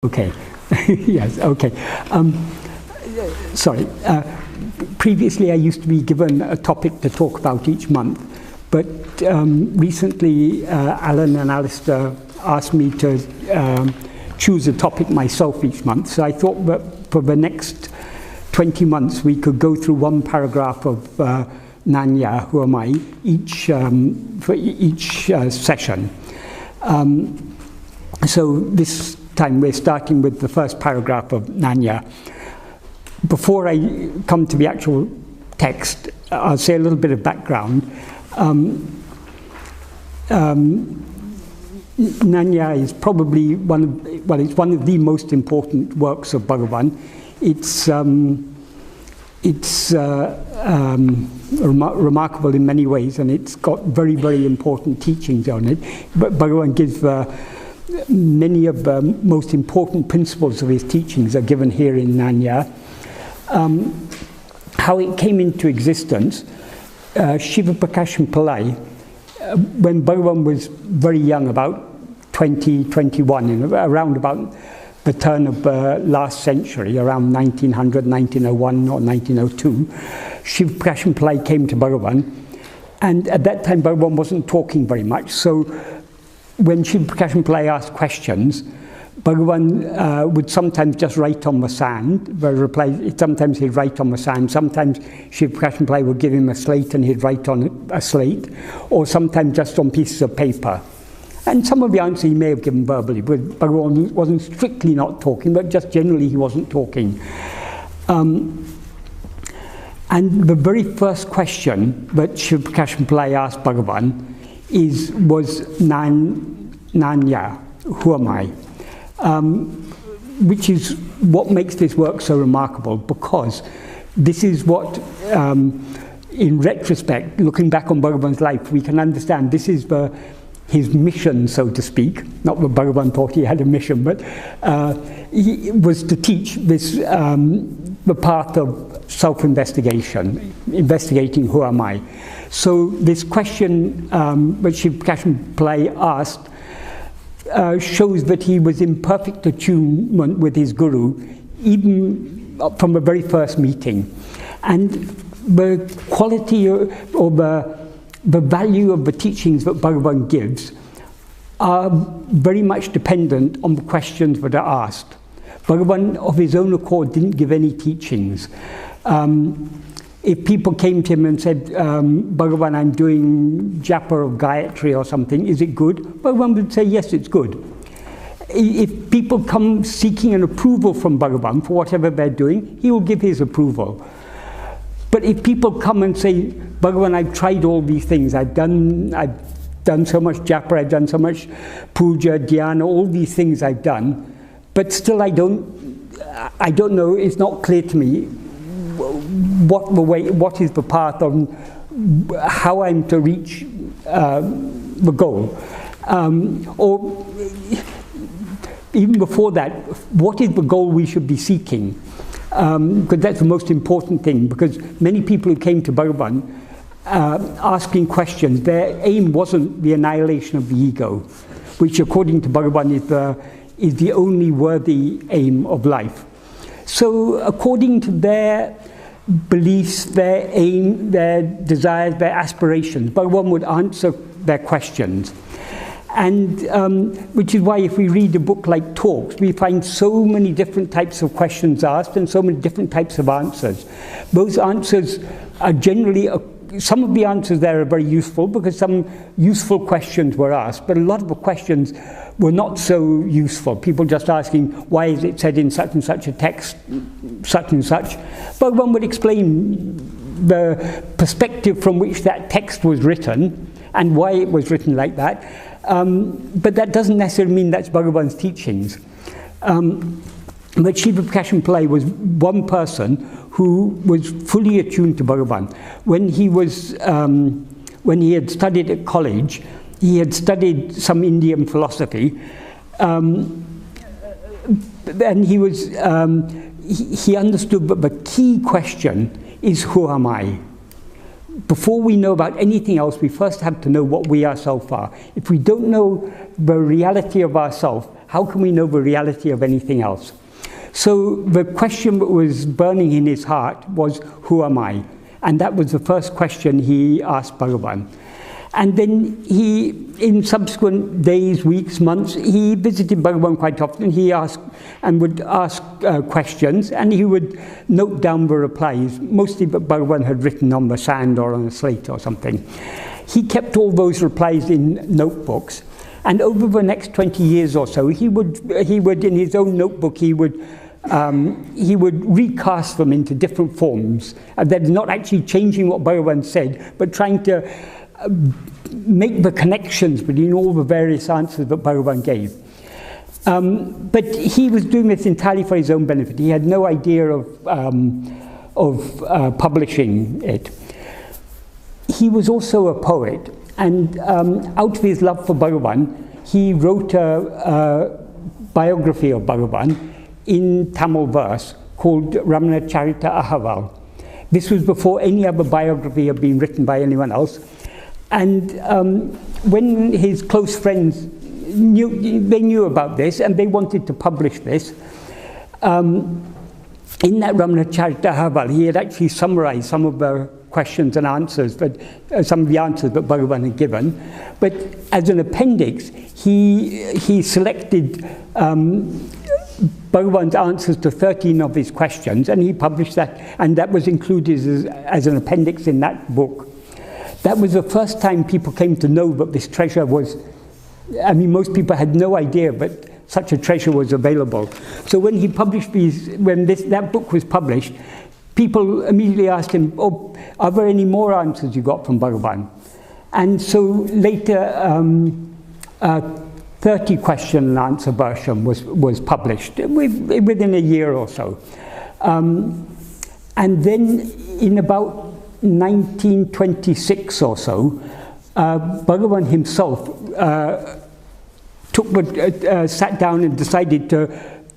Okay. Yes, okay. Sorry. Previously, I used to be given a topic to talk about each month, but recently, Alan and Alistair asked me to choose a topic myself each month. So I thought that for the next 20 months, we could go through one paragraph of Nāṉ Ār, who am I, for each session. So this time we're starting with the first paragraph of Nāṉ Ār. Before I come to the actual text, I'll say a little bit of background. Nāṉ Ār is probably it's one of the most important works of Bhagavan. It's remarkable in many ways, and it's got very, very important teachings on it. But Bhagavan gives many of the most important principles of his teachings are given here in Nāṉ Ār. How it came into existence, Shiva Prakashan Pillai, when Bhagavan was very young, about 20, 21, around about the turn of the last century, around 1900, 1901 or 1902, Shiva Prakashan Pillai came to Bhagavan, and at that time Bhagavan wasn't talking very much, so when Shiva Prakashan Pillai asked questions, Bhagavan would sometimes just write on the sand. Sometimes he'd write on the sand. Sometimes Shiva Prakashan Pillai would give him a slate and he'd write on a slate, or sometimes just on pieces of paper. And some of the answers he may have given verbally, but Bhagavan wasn't strictly not talking, but just generally he wasn't talking. And the very first question that Shiva Prakashan Pillai asked Bhagavan was Nāṉ Ār, who am I? Which is what makes this work so remarkable, because this is what, in retrospect, looking back on Bhagavan's life, we can understand this is his mission, so to speak. Not that Bhagavan thought he had a mission, but he was to teach this, the path of self-investigation, investigating who am I. So this question that Shiva Prakashan Pillai asked shows that he was in perfect attunement with his guru, even from the very first meeting. And the quality or the value of the teachings that Bhagavan gives are very much dependent on the questions that are asked. Bhagavan, of his own accord, didn't give any teachings. If people came to him and said, Bhagavan, I'm doing japa or Gayatri or something, is it good? Bhagavan would say, yes, it's good. If people come seeking an approval from Bhagavan for whatever they're doing, he will give his approval. But if people come and say, Bhagavan, I've tried all these things, I've done so much japa, I've done so much puja, dhyana, all these things I've done, but still I don't know, it's not clear to me what is the path on how I'm to reach the goal. Or even before that, what is the goal we should be seeking? Because that's the most important thing, because many people who came to Bhagavan asking questions, their aim wasn't the annihilation of the ego, which according to Bhagavan is the only worthy aim of life. So according to their beliefs, their aim, their desires, their aspirations, Bhagavan would answer their questions. And which is why if we read a book like Talks, we find so many different types of questions asked and so many different types of answers. Those answers are generally, some of the answers there are very useful because some useful questions were asked, but a lot of the questions were not so useful. People just asking, why is it said in such and such a text, such and such? But one would explain the perspective from which that text was written and why it was written like that. But that doesn't necessarily mean that's Bhagavan's teachings. But Shiva Prakashan Pillai was one person who was fully attuned to Bhagavan. When he had studied at college, he had studied some Indian philosophy, and he understood that the key question is, who am I? Before we know about anything else, we first have to know what we ourselves are. If we don't know the reality of ourselves, how can we know the reality of anything else? So the question that was burning in his heart was, who am I? And that was the first question he asked Bhagavan. And then he, in subsequent days, weeks, months, he visited Bhagavan quite often. He asked and would ask questions, and he would note down the replies, mostly that Bhagavan had written on the sand or on a slate or something. He kept all those replies in notebooks, and over the next 20 years or so, he would in his own notebook, he would recast them into different forms. That is not actually changing what Bhagavan said, but trying to make the connections between all the various answers that Bhagavan gave. But he was doing this entirely for his own benefit. He had no idea of publishing it. He was also a poet, and out of his love for Bhagavan, he wrote a biography of Bhagavan in Tamil verse called Ramana Charita. This was before any other biography had been written by anyone else. And when his close friends knew about this and they wanted to publish this, in that Ramana Charita, he had actually summarized some of the questions and answers, but some of the answers that Bhagavan had given. But as an appendix, he selected Bhagavan's answers to 13 of his questions, and he published that, and that was included as an appendix in that book. That was the first time people came to know that this treasure was, I mean, most people had no idea that such a treasure was available. So when he published these, that book was published, people immediately asked him, oh, are there any more answers you got from Bhagavan? And so later, 30 question and answer version was published within a year or so. And then in about 1926 or so, Bhagavan himself sat down and decided to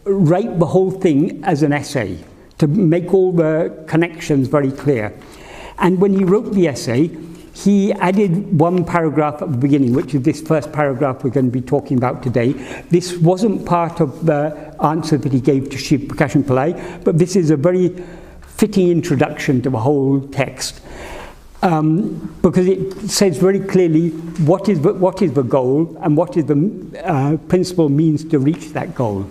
write the whole thing as an essay, to make all the connections very clear. And when he wrote the essay, he added one paragraph at the beginning, which is this first paragraph we're going to be talking about today. This wasn't part of the answer that he gave to Shiv Prakashan Pillai, but this is a very fitting introduction to the whole text, because it says very clearly what is the goal and what is the principal means to reach that goal.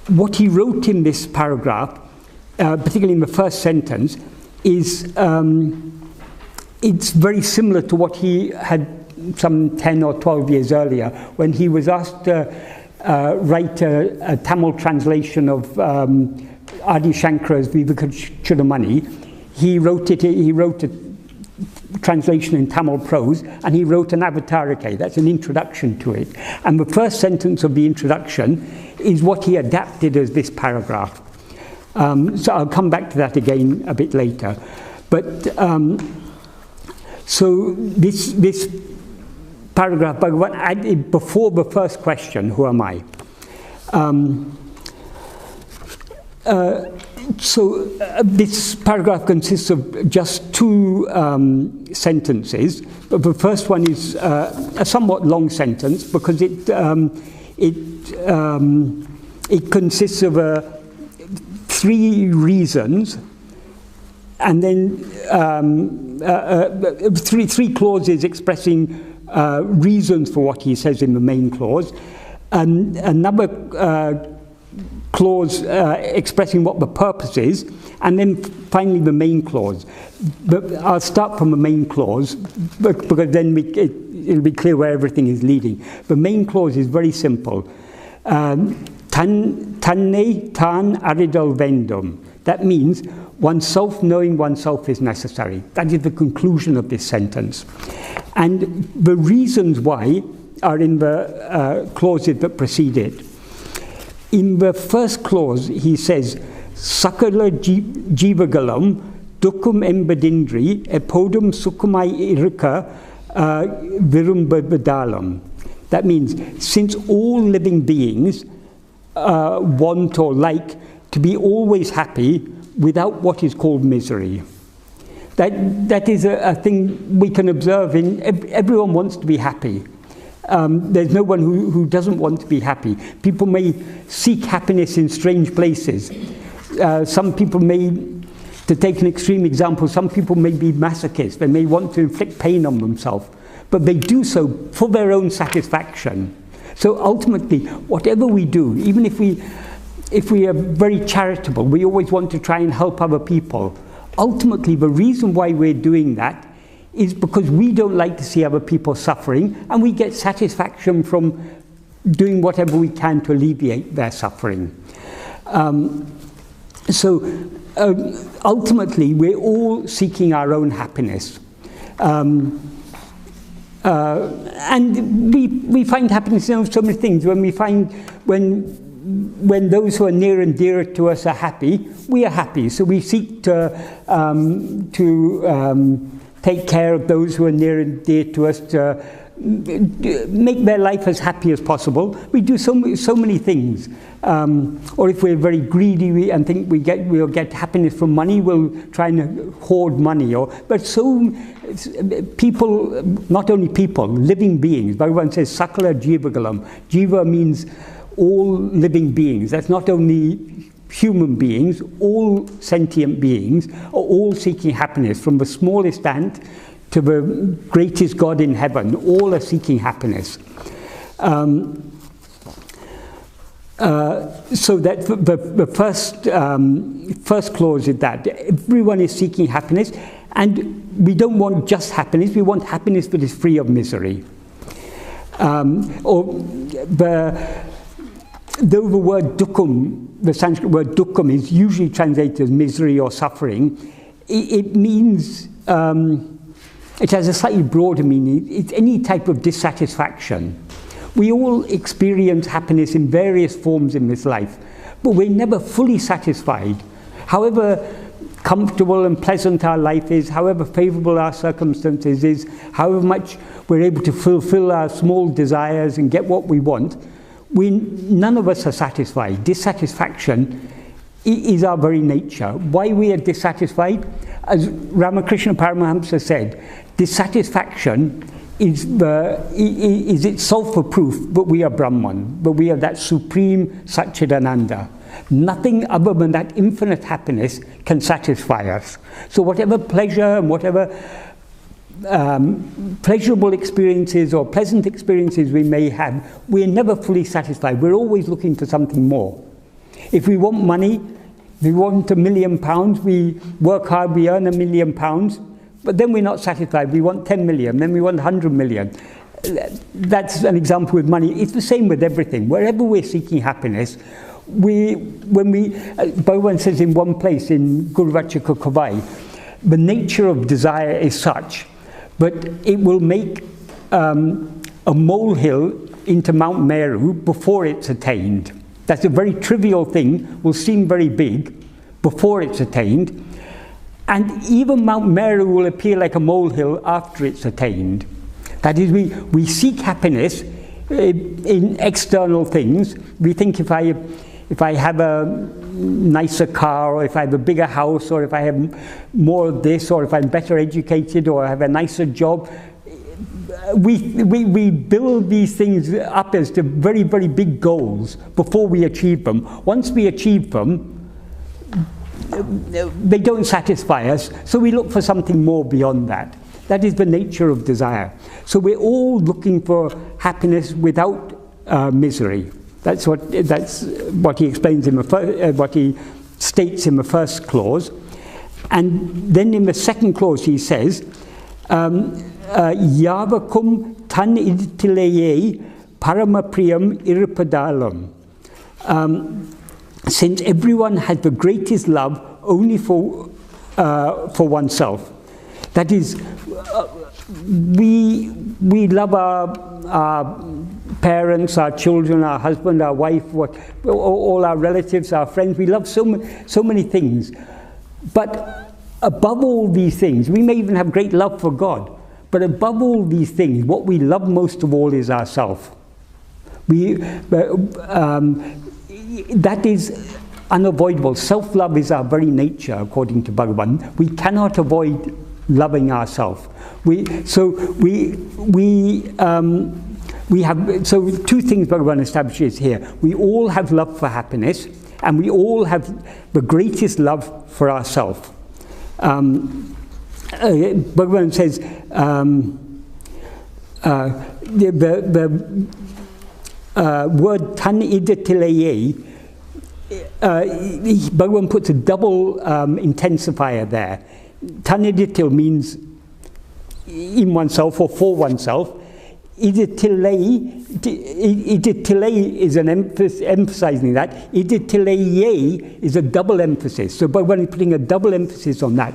What he wrote in this paragraph, particularly in the first sentence, is it's very similar to what he had some 10 or 12 years earlier when he was asked to write a Tamil translation of Adi Shankara's Vivekachudamani. He wrote a translation in Tamil prose, and he wrote an Avatarike. That's an introduction to it. And the first sentence of the introduction is what he adapted as this paragraph. So I'll come back to that again a bit later. But so this paragraph, Bhagavan added before the first question, who am I? This paragraph consists of just two sentences. But the first one is a somewhat long sentence because it consists of 3 reasons, and then three clauses expressing reasons for what he says in the main clause, and another clause expressing what the purpose is, and then finally the main clause. But I'll start from the main clause because then it'll be clear where everything is leading. The main clause is very simple. Tanne tan aridal vendum. That means oneself knowing oneself is necessary. That is the conclusion of this sentence. And the reasons why are in the clauses that precede it. In the first clause, he says, Sakala jivagalam dukum embadindri epodum sukumai irka virumbadalam. That means, since all living beings want or like to be always happy without what is called misery. That is a thing we can observe in everyone wants to be happy. There's no one who doesn't want to be happy. People may seek happiness in strange places. Some people may, to take an extreme example, some people may be masochists. They may want to inflict pain on themselves, but they do so for their own satisfaction. So ultimately, whatever we do, even if we are very charitable, we always want to try and help other people. Ultimately, the reason why we're doing that is because we don't like to see other people suffering, and we get satisfaction from doing whatever we can to alleviate their suffering. Ultimately, we're all seeking our own happiness. And we find happiness in so many things. When those who are near and dear to us are happy, we are happy. So we seek to take care of those who are near and dear to us, to make their life as happy as possible. We do so many things. Or if we're very greedy and think we'll get happiness from money, we'll try and hoard money. But people, not only people, living beings. Bhagavan says, Sakala Jivagalam. Jiva means all living beings. That's not only human beings, all sentient beings are all seeking happiness, from the smallest ant to the greatest God in heaven. All are seeking happiness. So that the first clause is that everyone is seeking happiness, and we don't want just happiness, we want happiness that is free of misery. Though the word dukkam, the Sanskrit word dukkam, is usually translated as misery or suffering, it means, it has a slightly broader meaning. It's any type of dissatisfaction. We all experience happiness in various forms in this life, but we're never fully satisfied. However comfortable and pleasant our life is, however favorable our circumstances is, however much we're able to fulfill our small desires and get what we want, none of us are satisfied. Dissatisfaction is our very nature. Why we are dissatisfied? As Ramakrishna Paramahamsa said, dissatisfaction is itself a proof that we are Brahman, that we are that supreme Satchidananda. Nothing other than that infinite happiness can satisfy us. So whatever pleasure and whatever pleasurable experiences or pleasant experiences we may have, we're never fully satisfied. We're always looking for something more. If we want money, if we want £1 million, we work hard, we earn £1 million, but then we're not satisfied. We want 10 million, then we want 100 million. That's an example with money. It's the same with everything. Wherever we're seeking happiness, Bhagavan says in one place in Guruvachaka Kavai, the nature of desire is such, but it will make a molehill into Mount Meru before it's attained. That's a very trivial thing, will seem very big before it's attained, and even Mount Meru will appear like a molehill after it's attained. That is, we seek happiness in external things. We think if I have a nicer car, or if I have a bigger house, or if I have more of this, or if I'm better educated, or I have a nicer job, we build these things up as to very, very big goals before we achieve them. Once we achieve them, they don't satisfy us, so we look for something more beyond that. That is the nature of desire. So we're all looking for happiness without misery. That's what he explains in what he states in the first clause. And then in the second clause he says, Yavakum tan idtileye paramapriyam irpadalam. Since everyone has the greatest love only for oneself. That is, we love our parents, our children, our husband, our wife, all our relatives, our friends. We love so many things. But above all these things, we may even have great love for God, but above all these things, what we love most of all is ourself. That is unavoidable. Self-love is our very nature, according to Bhagavan. We cannot avoid loving ourselves. We have, so two things Bhagavan establishes here. We all have love for happiness, and we all have the greatest love for ourselves. Bhagavan says, the word tan idatileye, Bhagavan puts a double intensifier there. Tan idatil means in oneself or for oneself. Idatileye is an emphasizing that. Idatileye is a double emphasis. So Bhagavan is putting a double emphasis on that.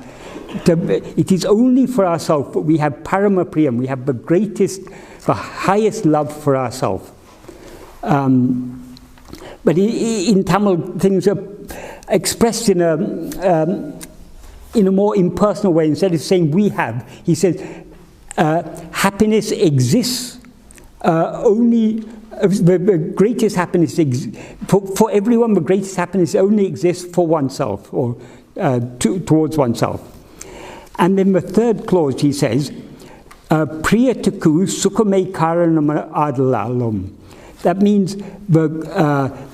It is only for ourselves, but we have parama priyam, we have the greatest, the highest love for ourselves. But in Tamil, things are expressed in a more impersonal way. Instead of saying we have, he says, happiness exists only, the greatest happiness, for everyone, the greatest happiness only exists for oneself, or towards oneself. And then the third clause, he says, Priyataku sukhame karanam adalalum. That means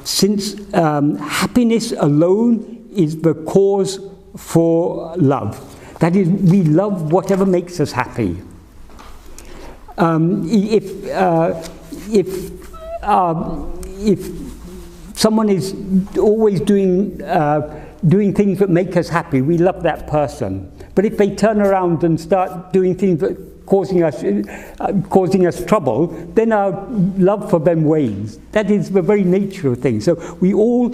since happiness alone is the cause for love. That is, we love whatever makes us happy. If someone is always doing things that make us happy, we love that person. But if they turn around and start doing things that causing us trouble, then our love for them wanes. That is the very nature of things. So we all,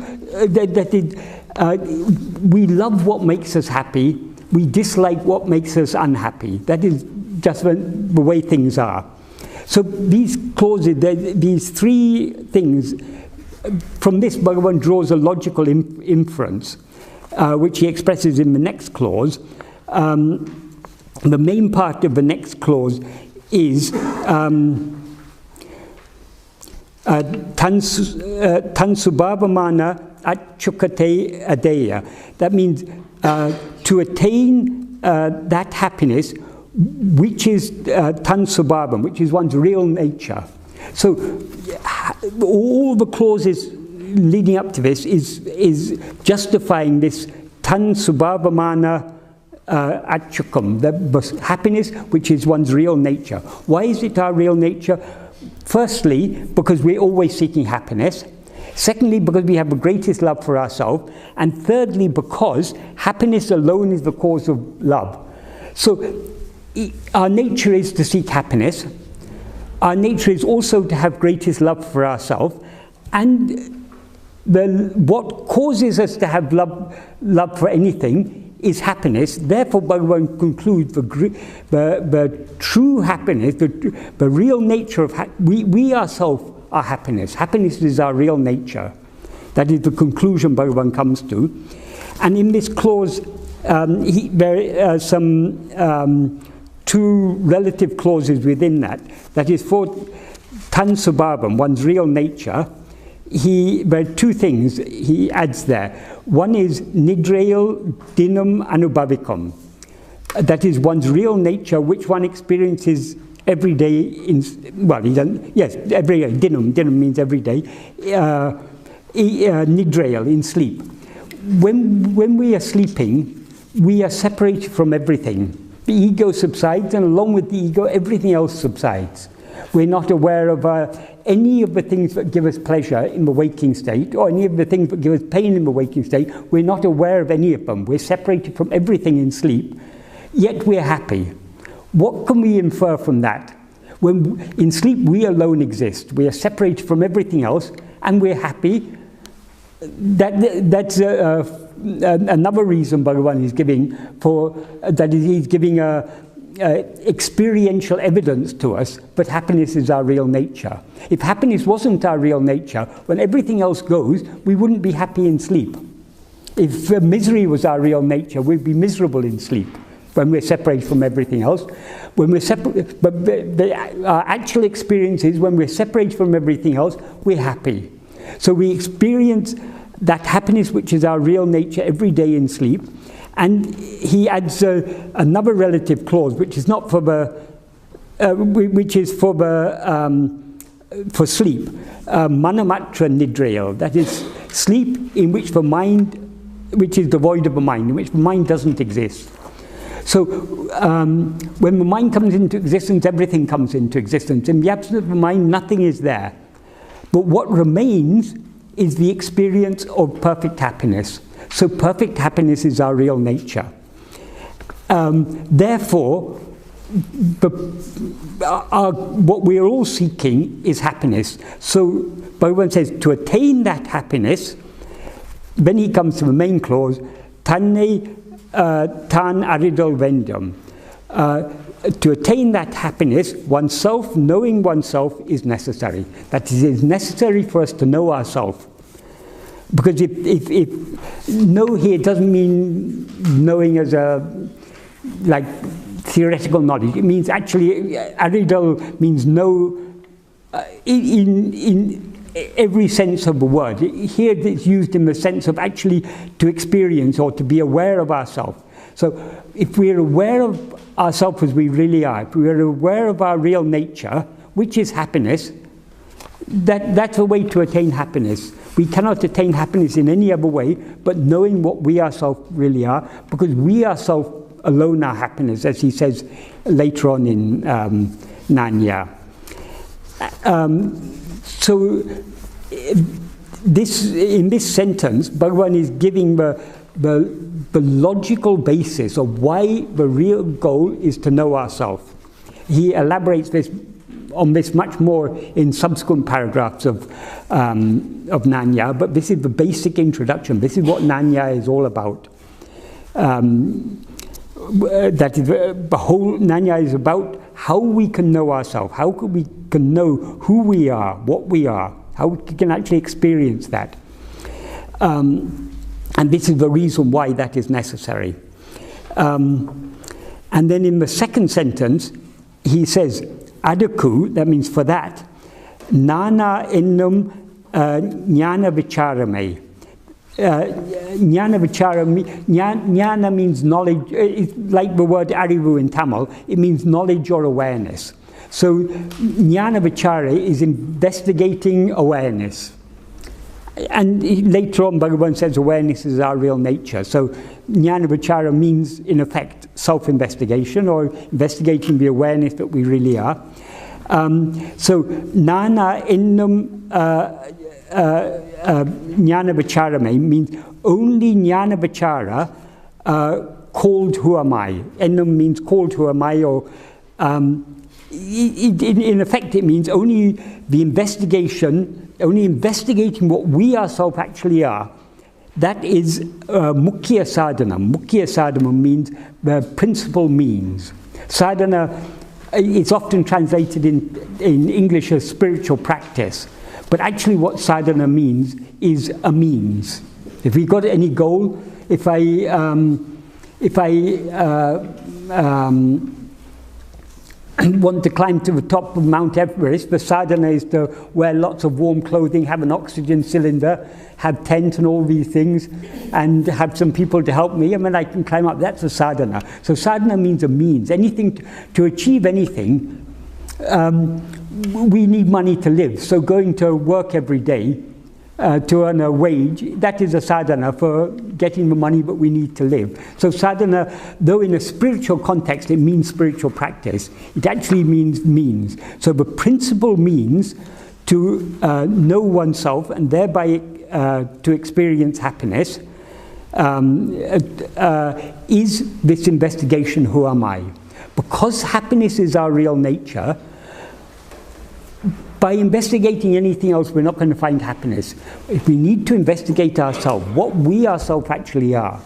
we love what makes us happy. We dislike what makes us unhappy. That is just the way things are. So these clauses, these three things, from this Bhagavan draws a logical inference, which he expresses in the next clause. The main part of the next clause is tansubhavamana achukate adeya. That means to attain that happiness, which is tansubhavam, which is one's real nature. So all the clauses leading up to this is justifying this tansubhavamana achukam, the happiness which is one's real nature. Why is it our real nature? Firstly, because we're always seeking happiness. Secondly, because we have the greatest love for ourselves. And thirdly, because happiness alone is the cause of love. So our nature is to seek happiness. Our nature is also to have greatest love for ourselves. And what causes us to have love for anything is happiness. Therefore, Bhagavan concludes the true happiness, the real nature of we ourselves are happiness. Happiness is our real nature. That is the conclusion Bhagavan comes to. And in this clause, there are some two relative clauses within that. That is for tansubhavam, one's real nature. There are two things he adds there. One is nidrail dinam anubhavikam. That is one's real nature, which one experiences every day. Every day. Dinam means every day. Nidrail, in sleep. When we are sleeping, we are separated from everything. The ego subsides, and along with the ego, everything else subsides. We're not aware of any of the things that give us pleasure in the waking state, or any of the things that give us pain in the waking state. We're not aware of any of them. We're separated from everything in sleep, yet we're happy. What can we infer from that? When in sleep we alone exist, we are separated from everything else, and we're happy. That's another reason Bhagavan is giving for that. He's giving experiential evidence to us, but happiness is our real nature. If happiness wasn't our real nature, when everything else goes, we wouldn't be happy in sleep. If misery was our real nature, we'd be miserable in sleep when we're separated from everything else. When we're but our actual experience is when we're separated from everything else, we're happy. So we experience that happiness, which is our real nature, every day in sleep. And he adds another relative clause, which is not for the, which is for the for sleep, manamatra nidrayo, that is sleep in which the mind, which is devoid of a mind, in which the mind doesn't exist. So when the mind comes into existence, everything comes into existence. In the absence of the mind, nothing is there. But what remains is the experience of perfect happiness. So perfect happiness is our real nature. Therefore, what we are all seeking is happiness. So Bhagavan says, to attain that happiness, then he comes to the main clause, Tanne Nāṉ Ār. To attain that happiness, oneself, knowing oneself, is necessary. That is, it is necessary for us to know ourselves. Because if know here doesn't mean knowing as a, like, theoretical knowledge. It means actually, aridal means know in every sense of the word. Here it's used in the sense of actually to experience or to be aware of ourselves. So if we're aware of ourselves as we really are, if we're aware of our real nature, which is happiness, that's a way to attain happiness. We cannot attain happiness in any other way but knowing what we ourselves really are, because we ourselves alone are happiness, as he says later on in Nāṉ Ār. So in this sentence, Bhagavan is giving the logical basis of why the real goal is to know ourselves. He elaborates on this much more in subsequent paragraphs of Nāṉ Ār, but this is the basic introduction. This is what Nāṉ Ār is all about. That is, the whole Nāṉ Ār is about how we can know ourselves, how we can know who we are, what we are, how we can actually experience that. And this is the reason why that is necessary. And then in the second sentence, he says, Adaku, that means for that, Nāna ennum jnana vicharame. Jnana means knowledge. It's like the word arivu in Tamil. It means knowledge or awareness. So jnana vichara is investigating awareness. And later on Bhagavan says awareness is our real nature. So jnana vichara means in effect self-investigation or investigating the awareness that we really are. So nāna ennum jnana vicharame means only jnana vichara called who am I. Ennum means called who am I, or in effect it means only the investigation, only investigating what we ourselves actually are. That is mukhya sadhana. Mukhya sadhana means the principal means. Sadhana, it's often translated in English as spiritual practice. But actually what sadhana means is a means. If we got any goal, if I want to climb to the top of Mount Everest, the sadhana is to wear lots of warm clothing, have an oxygen cylinder, have tent and all these things, and have some people to help me, and then I can climb up. That's a sadhana. So sadhana means a means. Anything to achieve anything, we need money to live. So going to work every day to earn a wage, that is a sadhana for getting the money that we need to live. So sadhana, though in a spiritual context it means spiritual practice, it actually means means. So the principal means to know oneself and thereby to experience happiness is this investigation, who am I? Because happiness is our real nature, by investigating anything else, we're not going to find happiness. If we need to investigate ourselves, what we ourselves actually are.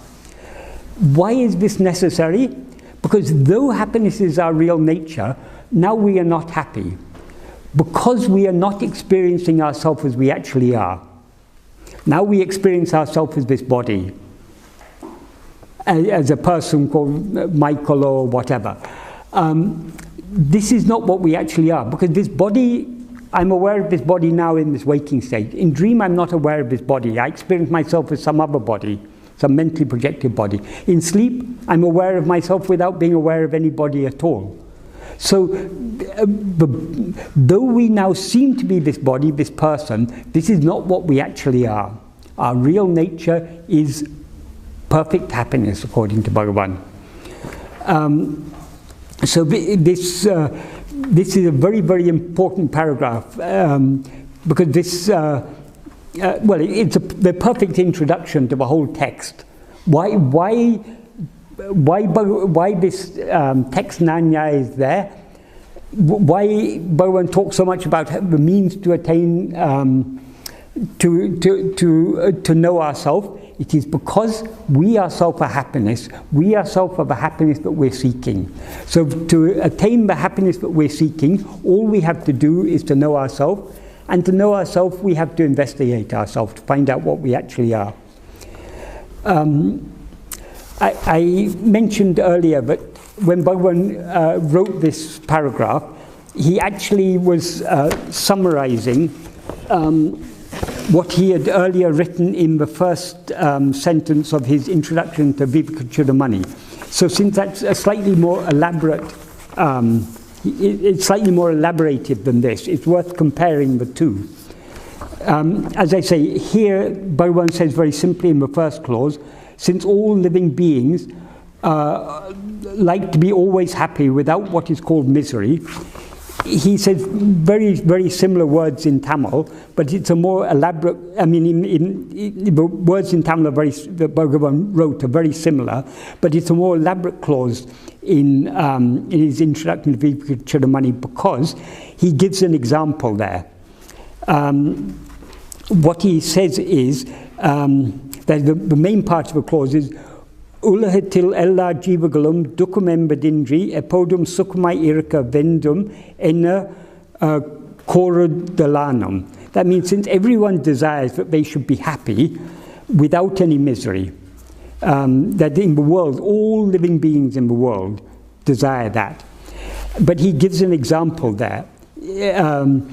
Why is this necessary? Because though happiness is our real nature, now we are not happy. Because we are not experiencing ourselves as we actually are. Now we experience ourselves as this body, as a person called Michael or whatever. This is not what we actually are, because this body, I'm aware of this body now in this waking state. In dream, I'm not aware of this body. I experience myself as some other body, some mentally projected body. In sleep, I'm aware of myself without being aware of any body at all. So though we now seem to be this body, this person, this is not what we actually are. Our real nature is perfect happiness, according to Bhagavan. So this is a very, very important paragraph, because this, well, it's the perfect introduction to the whole text. Why this text Nāṉ Ār is there? Why Bhagavan talks so much about the means to attain, to know ourselves? It is because we ourselves are happiness. We ourselves are the happiness that we're seeking. So to attain the happiness that we're seeking, all we have to do is to know ourselves. And to know ourselves, we have to investigate ourselves to find out what we actually are. I mentioned earlier that when Bhagavan wrote this paragraph, he actually was summarizing what he had earlier written in the first sentence of his introduction to Vivekachudamani. So since that's a slightly more elaborate, it's slightly more elaborated than this, it's worth comparing the two. As I say, here Bhagavan says very simply in the first clause, since all living beings like to be always happy without what is called misery, he says very, very similar words in Tamil, but it's a more elaborate, I mean, the words in Tamil that Bhagavan wrote are very similar, but it's a more elaborate clause in his introduction to Vivekachudamani because he gives an example there. What he says is that the main part of the clause is Ulahatil ella jivagalum dukumembadindri epodum sukumai irka vendum enna korudalanam. That means since everyone desires that they should be happy without any misery, that in the world, all living beings in the world desire that. But he gives an example there. Tan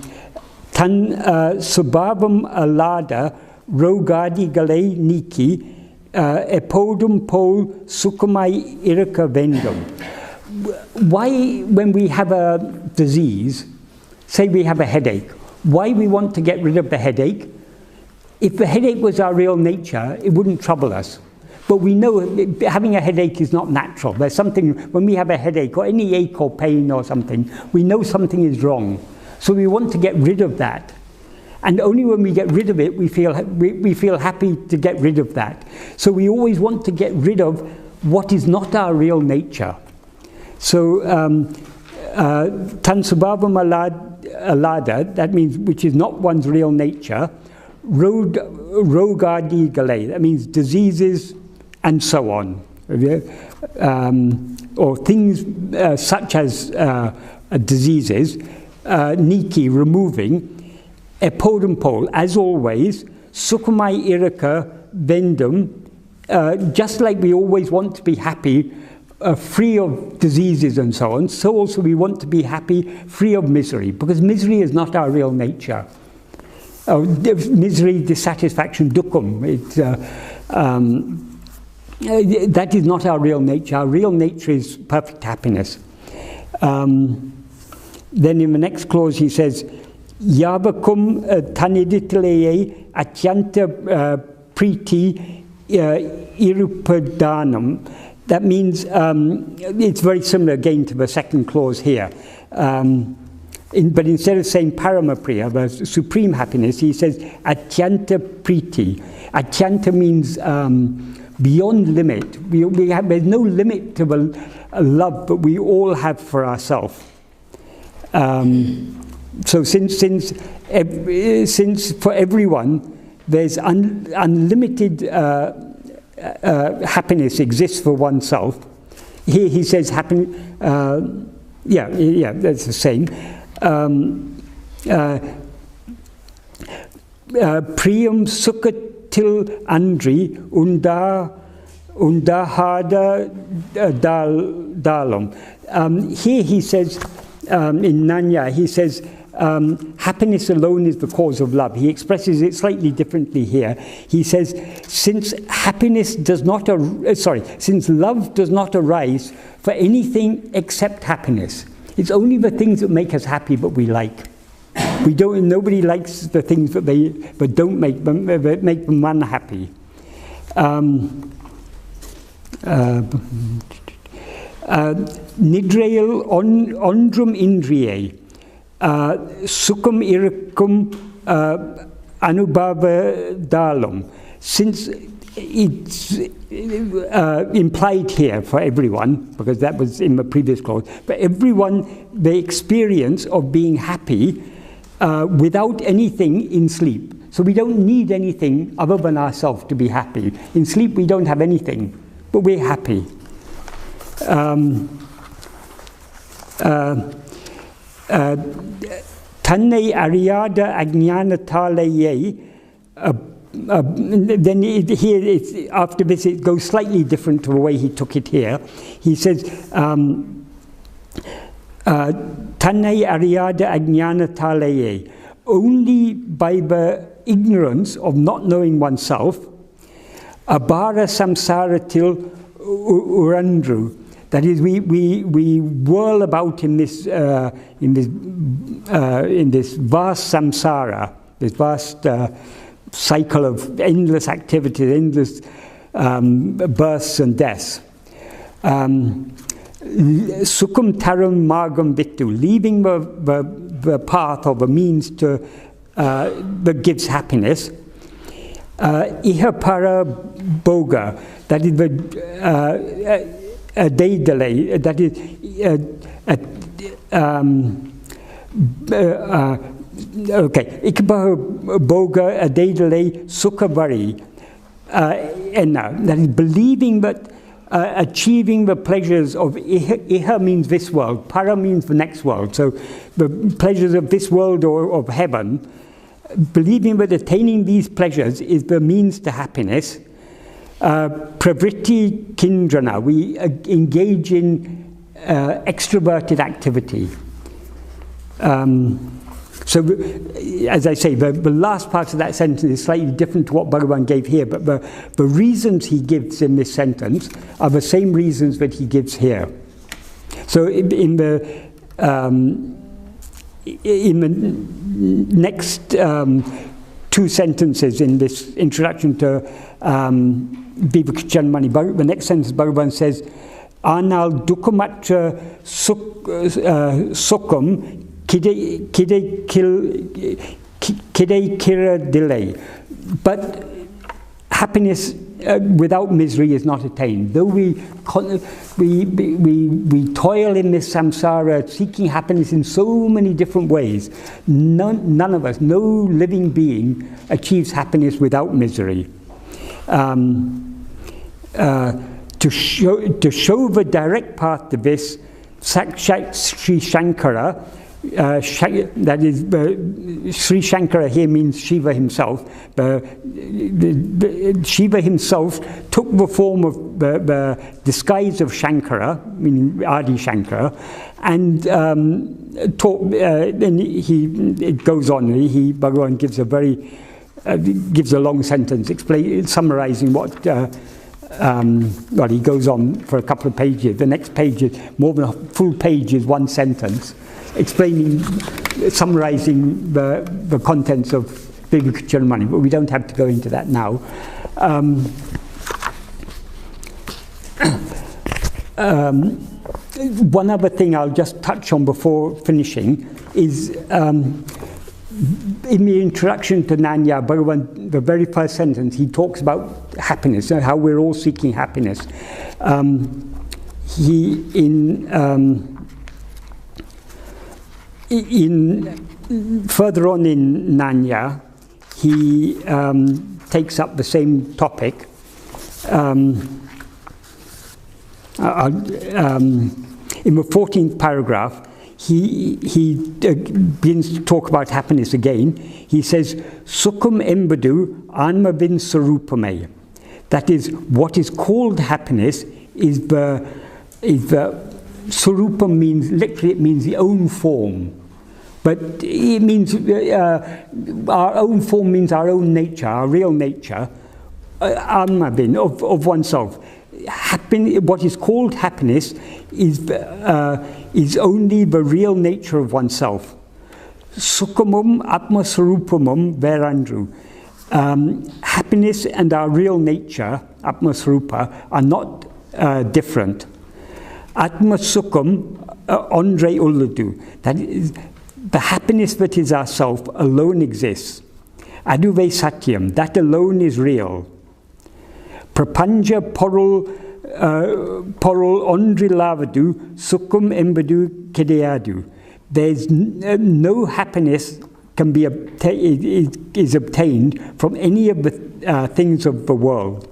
subhavam alada rogadi gale niki epodum pol sukumai irka vendum. Why, when we have a disease, say we have a headache, why we want to get rid of the headache? If the headache was our real nature, it wouldn't trouble us. But we know having a headache is not natural. There's something, when we have a headache or any ache or pain or something, we know something is wrong. So we want to get rid of that. And only when we get rid of it, we feel happy to get rid of that. So we always want to get rid of what is not our real nature. So, tan subhavam alada, that means which is not one's real nature, rogadi gale, that means diseases and so on. Or things such as diseases, niki, removing, epodum pol, as always, sukumai iraka vendum, just like we always want to be happy, free of diseases and so on, so also we want to be happy, free of misery, because misery is not our real nature. Misery, dissatisfaction, dukkam, that is not our real nature. Our real nature is perfect happiness. Then in the next clause he says, Yavakum taniditalaye atyanta priti irupadanam. That means, it's very similar again to the second clause here. But instead of saying paramapriya, the supreme happiness, he says atyanta priti. Atyanta means beyond limit. There's no limit to the love that we all have for ourselves. So since for everyone there's unlimited happiness exists for oneself, here he says yeah, that's the same. Priyam sukatil andri undahada dalam. Here he says, in Nāṉ Ār, he says, happiness alone is the cause of love. He expresses it slightly differently here. He says, since love does not arise for anything except happiness. It's only the things that make us happy that we like. Nobody likes the things that don't make them unhappy. Nidrail ondrum indriye, sukum irakum anubhava dalum. Since it's implied here for everyone, because that was in the previous clause, but everyone, the experience of being happy without anything in sleep. So we don't need anything other than ourselves to be happy. In sleep we don't have anything, but we're happy. Tanne Ariada Ajnana Taleye. Then here, after this, it goes slightly different to the way he took it here. He says, Tanne Ariada Ajnana Taleye. Only by the ignorance of not knowing oneself, Abara Samsara Til Urandru. That is, we whirl about in this vast samsara, this vast cycle of endless activities, endless births and deaths. Sukum taram margam vittu, leaving the path or the means to that gives happiness. Iha para boga, that is the a day delay, that is okay. Ikba boga, a day delay, sukhavari, enna, that is believing that achieving the pleasures of iha means this world, para means the next world, so the pleasures of this world or of heaven, believing that attaining these pleasures is the means to happiness. Pravritti kindrana, we engage in extroverted activity. So, as I say, the last part of that sentence is slightly different to what Bhagavan gave here, but the reasons he gives in this sentence are the same reasons that he gives here. So, in the next two sentences in this introduction to Vivekjanmani, the next sentence Bhagavan says, Anal dukamatra sukum kide kira delay. But happiness without misery is not attained. Though we toil in this samsara, seeking happiness in so many different ways, none of us, no living being, achieves happiness without misery. To show the direct path to this, Sakshat Sri Shankara, that is, Sri Shankara here means Shiva himself. Shiva himself took the form of the disguise of Shankara, meaning Adi Shankara, and taught. Then it goes on. Bhagavan gives gives a long sentence summarizing what. Well, he goes on for a couple of pages. The next page is more than a full page, is one sentence, summarizing the contents of Vivekjanmani, but we don't have to go into that now. One other thing I'll just touch on before finishing is in the introduction to Nāṉ Ār, Bhagavan, the very first sentence, he talks about happiness, how we're all seeking happiness. Further on in Nāṉ Ār, he takes up the same topic. In the 14th paragraph, he begins to talk about happiness again. He says, Sukham embadu anmavin sarupame. That is, what is called happiness is the sarupam means, literally it means the own form. But it means, our own form means our own nature, our real nature, anmavin, of oneself. What is called happiness is is only the real nature of oneself. Sukhamum atmasarupamum verandru. Happiness and our real nature, atmasarupa, are not different. Atmasukham andre ulladu. That is, the happiness that is ourself alone exists. Aduve satyam, that alone is real. Prapanja porul ondrilavadu sukham embadu kedeadu. There's no happiness can be is obtained from any of the things of the world.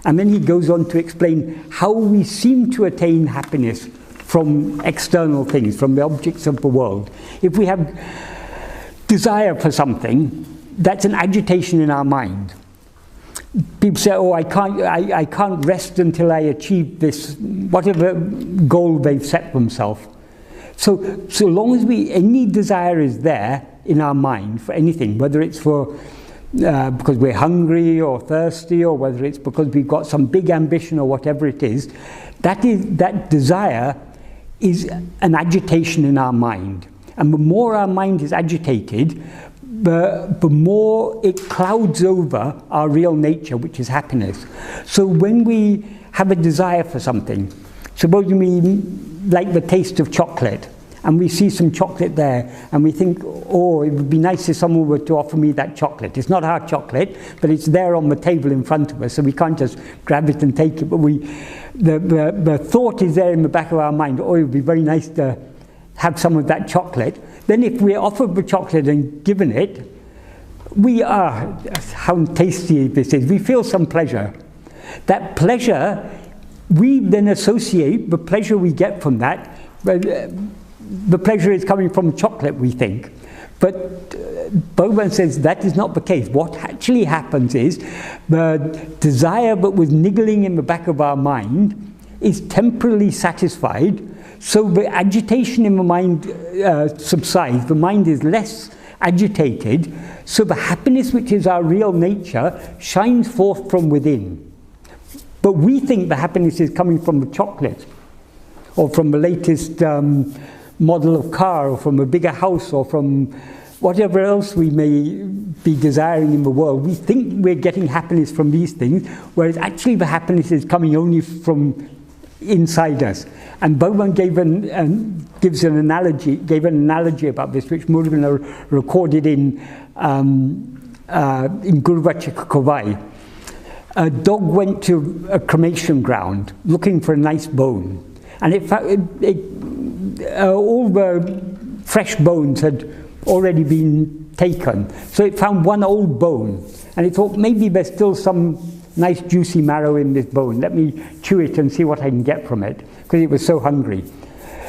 And then he goes on to explain how we seem to attain happiness from external things, from the objects of the world. If we have desire for something, that's an agitation in our mind. People say, oh, I can't rest until I achieve this, whatever goal they've set themselves. So long as any desire is there in our mind for anything, whether it's for because we're hungry or thirsty, or whether it's because we've got some big ambition or whatever it is, that desire is an agitation in our mind. And the more our mind is agitated, the more it clouds over our real nature, which is happiness. So when we have a desire for something, suppose we like the taste of chocolate, and we see some chocolate there, and we think, oh, it would be nice if someone were to offer me that chocolate. It's not our chocolate, but it's there on the table in front of us, so we can't just grab it and take it. But the thought is there in the back of our mind, oh, it would be very nice to have some of that chocolate. Then if we're offered the chocolate and given it, how tasty this is. We feel some pleasure. That pleasure, we then associate the pleasure we get from that. The pleasure is coming from chocolate, we think. But Bhagavan says that is not the case. What actually happens is the desire that was niggling in the back of our mind is temporarily satisfied, so the agitation in the mind subsides, the mind is less agitated, so the happiness which is our real nature shines forth from within. But we think the happiness is coming from the chocolate, or from the latest model of car, or from a bigger house, or from whatever else we may be desiring in the world. We think we're getting happiness from these things, whereas actually the happiness is coming only from inside us. And Bhagavan gave an analogy about this, which Murugan recorded in Guruvachika Kovai. A dog went to a cremation ground looking for a nice bone, and all the fresh bones had already been taken. So it found one old bone, and it thought, maybe there's still some nice juicy marrow in this bone. Let me chew it and see what I can get from it, because it was so hungry.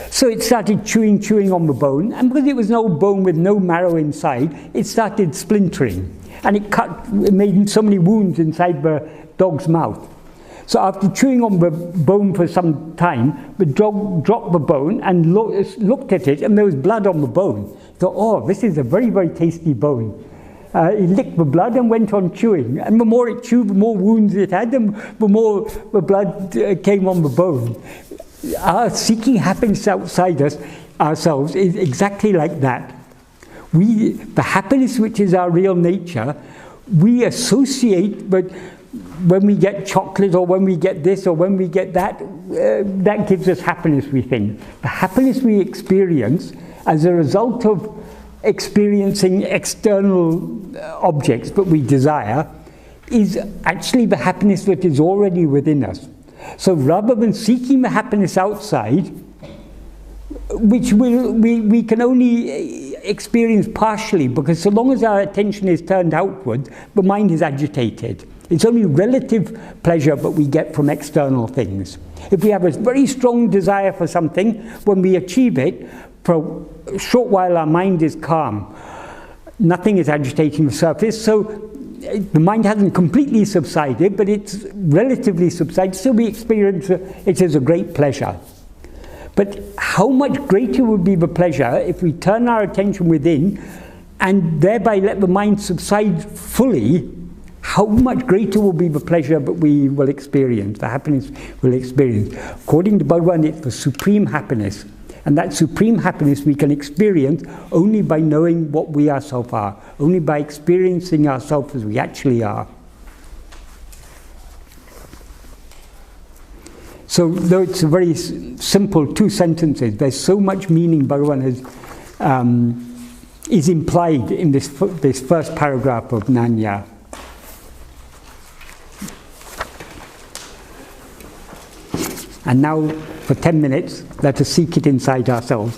So it started chewing on the bone, and because it was an old bone with no marrow inside, it started splintering, and it made so many wounds inside the dog's mouth. So after chewing on the bone for some time, the dog dropped the bone and looked at it, and there was blood on the bone. He thought, oh, this is a very, very tasty bone. He licked the blood and went on chewing. And the more it chewed, the more wounds it had, and the more the blood came on the bone. Our seeking happiness outside ourselves is exactly like that. The happiness which is our real nature, we associate, but when we get chocolate, or when we get this, or when we get that, that gives us happiness, we think. The happiness we experience as a result of experiencing external objects that we desire is actually the happiness that is already within us. So rather than seeking the happiness outside, which we can only experience partially, because so long as our attention is turned outward, the mind is agitated. It's only relative pleasure that we get from external things. If we have a very strong desire for something, when we achieve it, for a short while our mind is calm. Nothing is agitating the surface, so the mind hasn't completely subsided, but it's relatively subsided, so we experience it as a great pleasure. But how much greater would be the pleasure if we turn our attention within and thereby let the mind subside fully? How much greater will be the pleasure that we will experience, the happiness we'll experience. According to Bhagavan, it's the supreme happiness. And that supreme happiness we can experience only by knowing what we ourselves are, only by experiencing ourselves as we actually are. So, though it's a very simple 2 sentences, there's so much meaning Bhagavan is implied in this first paragraph of Nāṉ Ār. And now, for 10 minutes, let us seek it inside ourselves.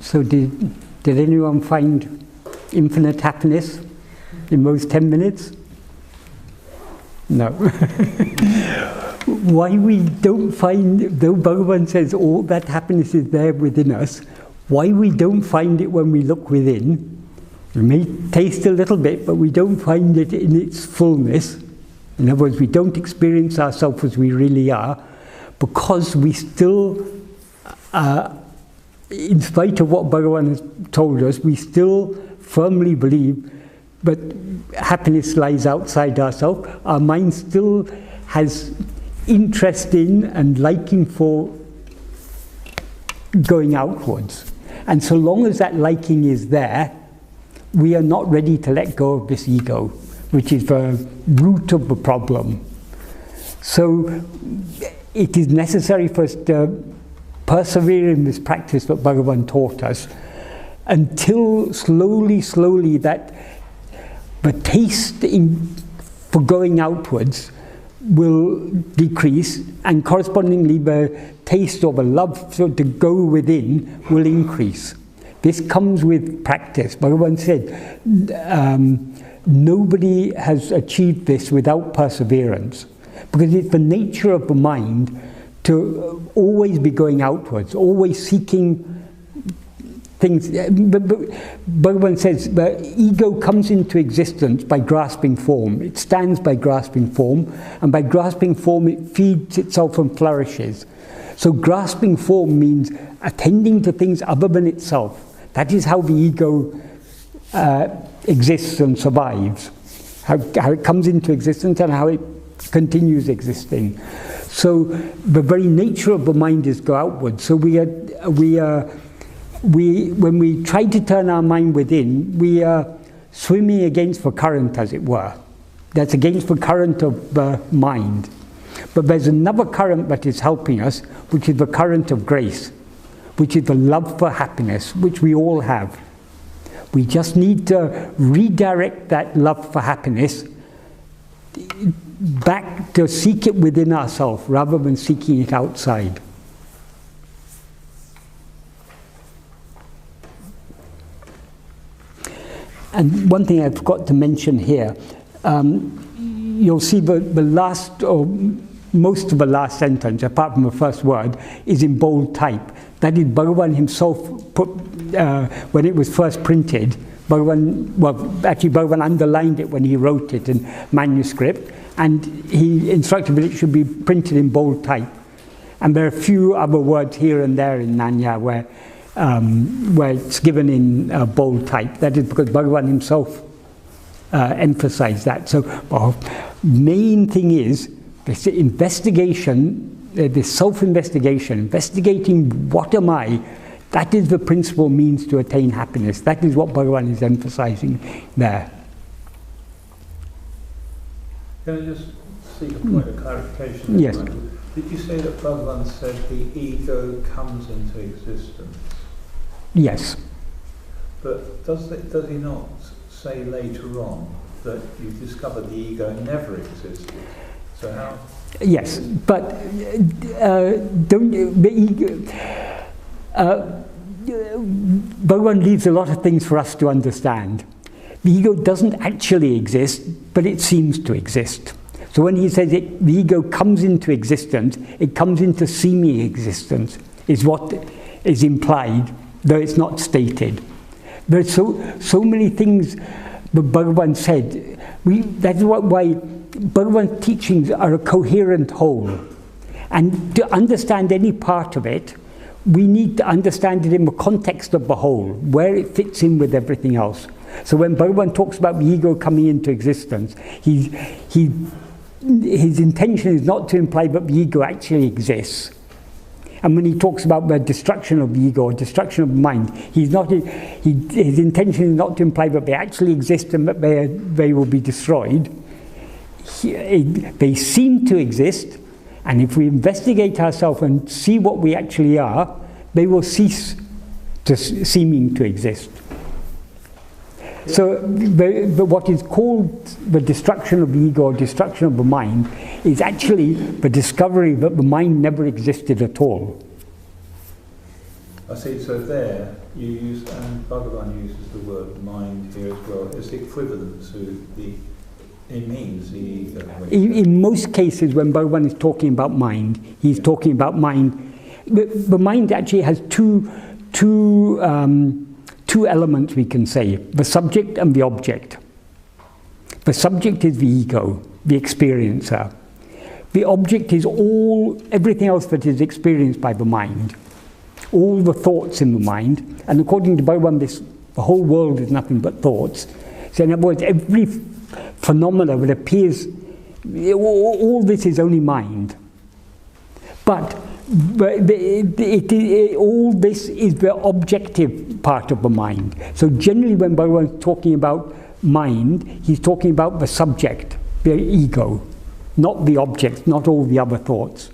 So did anyone find infinite happiness in those 10 minutes? No. Why we don't find, though Bhagavan says all that happiness is there within us, why we don't find it when we look within? We may taste a little bit, but we don't find it in its fullness. In other words, we don't experience ourselves as we really are, because we still, in spite of what Bhagavan has told us, we still firmly believe that happiness lies outside ourselves. Our mind still has interest in and liking for going outwards. And so long as that liking is there, we are not ready to let go of this ego, which is the root of the problem. So it is necessary for us to persevere in this practice that Bhagavan taught us until slowly that the taste for going outwards will decrease, and correspondingly the taste or the love to go within will increase. This comes with practice. Bhagavan said, nobody has achieved this without perseverance, because it's the nature of the mind to always be going outwards, always seeking things. Bhagavan says the ego comes into existence by grasping form. It stands by grasping form, and by grasping form it feeds itself and flourishes. So grasping form means attending to things other than itself. That is how the ego exists and survives, how it comes into existence and how it continues existing. So the very nature of the mind is go outward. So when we try to turn our mind within, we are swimming against the current, as it were. That's against the current of the mind. But there's another current that is helping us, which is the current of grace, which is the love for happiness, which we all have. We just need to redirect that love for happiness back to seek it within ourselves, rather than seeking it outside. And one thing I forgot to mention here, you'll see the last, or most of the last sentence, apart from the first word, is in bold type. That is Bhagavan himself put, when it was first printed, Bhagavan underlined it when he wrote it in manuscript, and he instructed that it should be printed in bold type. And there are a few other words here and there in Nāṉ Ār where it's given in bold type. That is because Bhagavan himself emphasized that. So the main thing is this investigation, this self-investigation, investigating what am I. That is the principal means to attain happiness. That is what Bhagavan is emphasizing there. Can I just seek a point of clarification? Yes. Did you say that Bhagavan said the ego comes into existence? Yes. But does he not say later on that you've discovered the ego never existed? So how? Yes, but the ego. Bhagavan leaves a lot of things for us to understand. The ego doesn't actually exist, but it seems to exist. So when he says the ego comes into existence, it comes into seeming existence, is what is implied, though it's not stated. There are so many things that Bhagavan said. That's why Bhagavan's teachings are a coherent whole. And to understand any part of it, we need to understand it in the context of the whole, where it fits in with everything else. So when Bhagavan talks about the ego coming into existence, his intention is not to imply that the ego actually exists. And when he talks about the destruction of the ego or destruction of the mind, his intention is not to imply that they actually exist and that they will be destroyed. They seem to exist, and if we investigate ourselves and see what we actually are, they will cease to seeming to exist. So what is called the destruction of the ego or destruction of the mind is actually the discovery that the mind never existed at all. I see, so there you use, and Bhagavan uses the word mind here as well, it's equivalent to it means the ego. In most cases when Bhagavan is talking about mind, he's talking about mind. The mind actually has two elements, we can say, the subject and the object. The subject is the ego, the experiencer. The object is everything else that is experienced by the mind, all the thoughts in the mind, and according to Bhagavan, the whole world is nothing but thoughts. So in other words, every phenomena that appears, all this is only mind. But all this is the objective part of the mind. So generally when Bhagavan is talking about mind, he's talking about the subject, the ego, not the object, not all the other thoughts.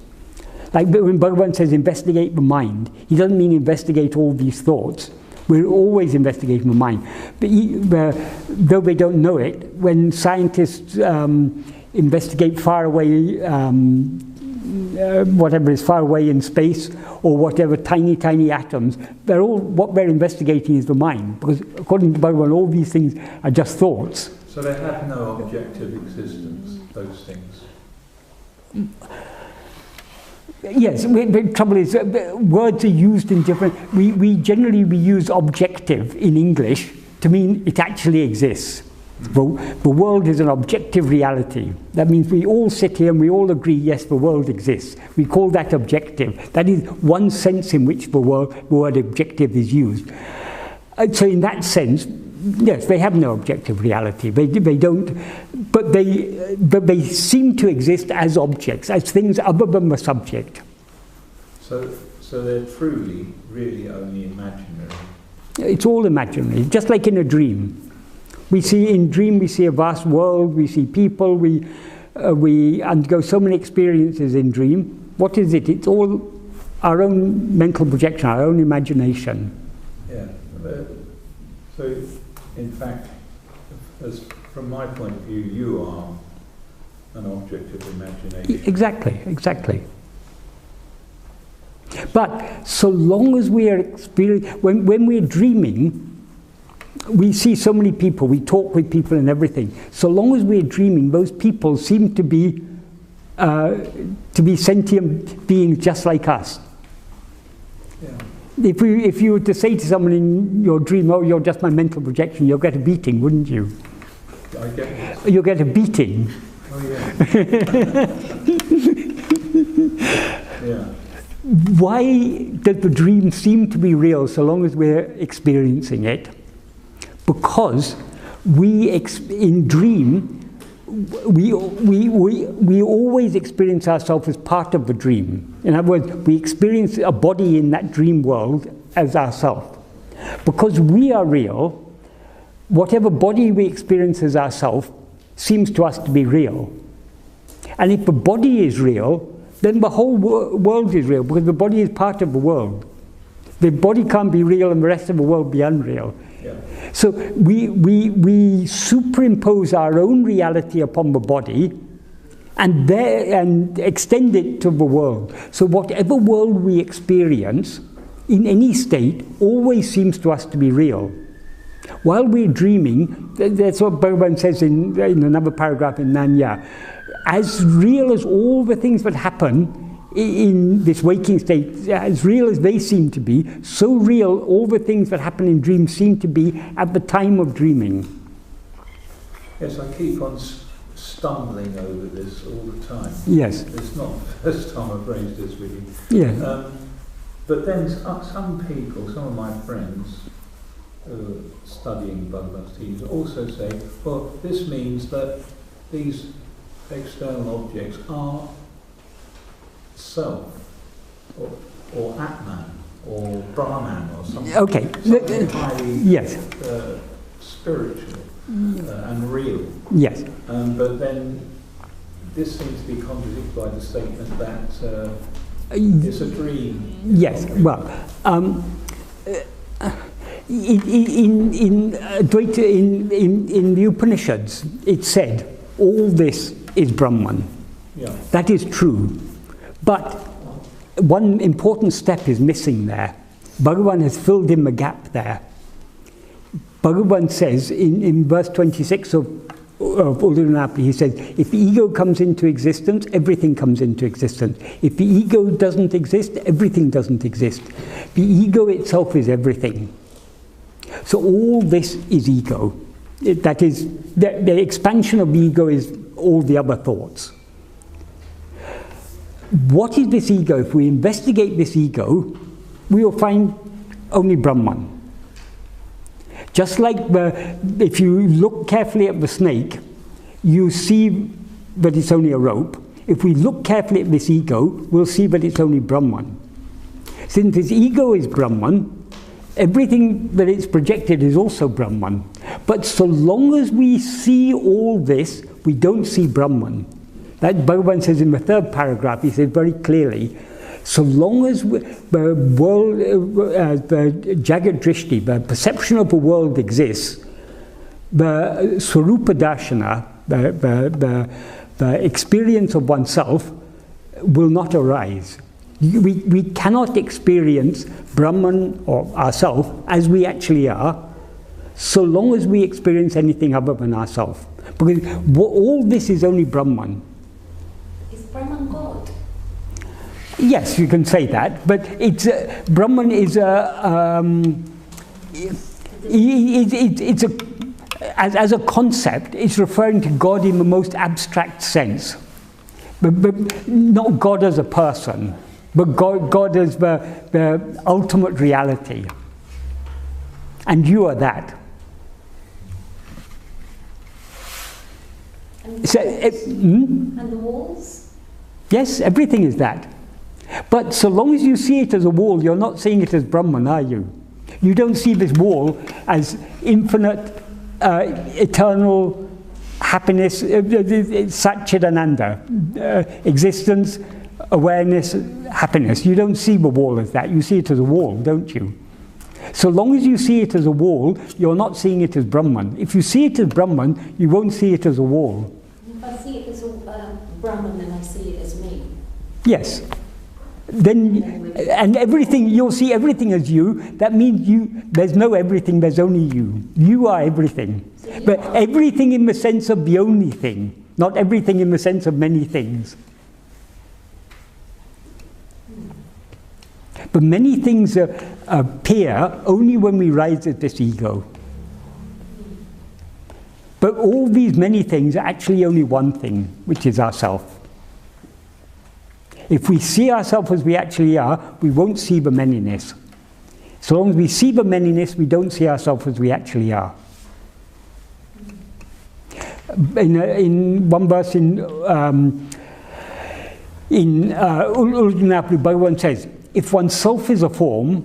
Like when Bhagavan says investigate the mind, he doesn't mean investigate all these thoughts. We're always investigating the mind. But though they don't know it, when scientists investigate far away, whatever is far away in space, or whatever tiny atoms, what they're investigating is the mind. Because according to Bhagavan, all these things are just thoughts. So they have no objective existence, those things? Yes, the trouble is words are used in different... We generally use objective in English to mean it actually exists. The world is an objective reality. That means we all sit here and we all agree, yes, the world exists. We call that objective. That is one sense in which the word objective is used. So in that sense, yes, they have no objective reality. They don't, but they seem to exist as objects, as things other than the subject. So they're truly, really only imaginary. It's all imaginary, just like in a dream. In dream we see a vast world, we see people, we undergo so many experiences in dream. What is it? It's all our own mental projection, our own imagination. Yeah. So, in fact, from my point of view, you are an object of imagination. Exactly. But so long as we are when we're dreaming, we see so many people, we talk with people and everything. So long as we're dreaming, those people seem to be sentient beings just like us. Yeah. If you were to say to someone in your dream, oh, you're just my mental projection, you'll get a beating, wouldn't you? I get it. You'll get a beating. Oh, yeah. Yeah. Why does the dream seem to be real so long as we're experiencing it? Because in dream, we always experience ourselves as part of the dream. In other words, we experience a body in that dream world as ourself. Because we are real, whatever body we experience as ourself seems to us to be real. And if the body is real, then the whole world is real, because the body is part of the world. The body can't be real and the rest of the world be unreal. Yeah. So we superimpose our own reality upon the body and extend it to the world. So whatever world we experience in any state always seems to us to be real. While we're dreaming, that's what Bhagavan says in another paragraph in Nāṉ Ār, as real as all the things that happen in this waking state, as real as they seem to be, so real all the things that happen in dreams seem to be at the time of dreaming. Yes, I keep on stumbling over this all the time. Yes. It's not the first time I've raised this with you. Yes. But then some people, some of my friends studying Bhagavan's teachings also say, well, this means that these external objects are self, or Atman, or Brahman, or something, okay. something highly Yes. Spiritual and real. Yes. But then this seems to be contradicted by the statement that it's a dream. Yes. Well, in Advaita, in the Upanishads, it said all this is Brahman. Yeah. That is true, but one important step is missing there. Bhagavan has filled in the gap there. Bhagavan says in verse 26 of Ulladu, he says, if the ego comes into existence, everything comes into existence. If the ego doesn't exist, everything doesn't exist. The ego itself is everything. So all this is ego. That is, the expansion of the ego is all the other thoughts. What is this ego? If we investigate this ego, we will find only Brahman. Just like if you look carefully at the snake, you see that it's only a rope. If we look carefully at this ego, we'll see that it's only Brahman. Since this ego is Brahman, everything that it's projected is also Brahman. But so long as we see all this, we don't see Brahman. That Bhagavan says in the third paragraph, he says very clearly, so long as the world, the Jagat Drishti, the perception of the world exists, the Swarupa Darshana, the experience of oneself, will not arise. We cannot experience Brahman or ourself as we actually are, so long as we experience anything other than ourself. Because all this is only Brahman. Is Brahman God? Yes, you can say that, but it's Brahman is it's a as a concept, it's referring to God in the most abstract sense, but not God as a person, but God as the ultimate reality, and you are that. And, So, and the walls? Yes, everything is that. But so long as you see it as a wall, you're not seeing it as Brahman, are you? You don't see this wall as infinite, eternal happiness, Satchidananda, existence, awareness, happiness. You don't see the wall as that. You see it as a wall, don't you? So long as you see it as a wall, you're not seeing it as Brahman. If you see it as Brahman, you won't see it as a wall. If I see it as a Brahman, then I see it as me. Yes. Then, and everything, you'll see everything as you. That means there's no everything, there's only you. You are everything. So but everything in the sense of the only thing, not everything in the sense of many things. But many things appear only when we rise at this ego. But all these many things are actually only one thing, which is ourself. If we see ourselves as we actually are, we won't see the manyness. So long as we see the manyness, we don't see ourselves as we actually are. In one verse in Ulladu, Bhagavan says, if oneself is a form,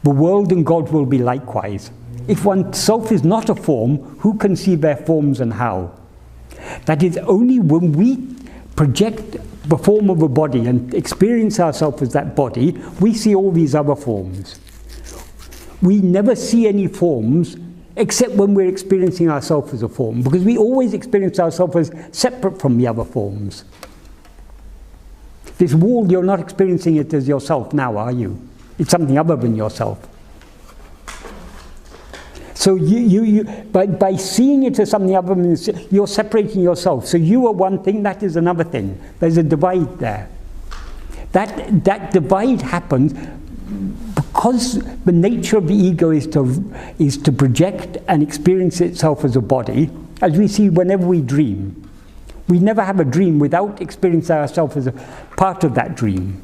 the world and God will be likewise. If oneself is not a form, who can see their forms and how? That is, only when we project the form of a body and experience ourselves as that body, we see all these other forms. We never see any forms except when we're experiencing ourselves as a form, because we always experience ourselves as separate from the other forms. This wall, you're not experiencing it as yourself now, are you? It's something other than yourself. So by seeing it as something other than yourself, you're separating yourself. So you are one thing, that is another thing. There's a divide there. That divide happens because the nature of the ego is to project and experience itself as a body, as we see whenever we dream. We never have a dream without experiencing ourselves as a part of that dream.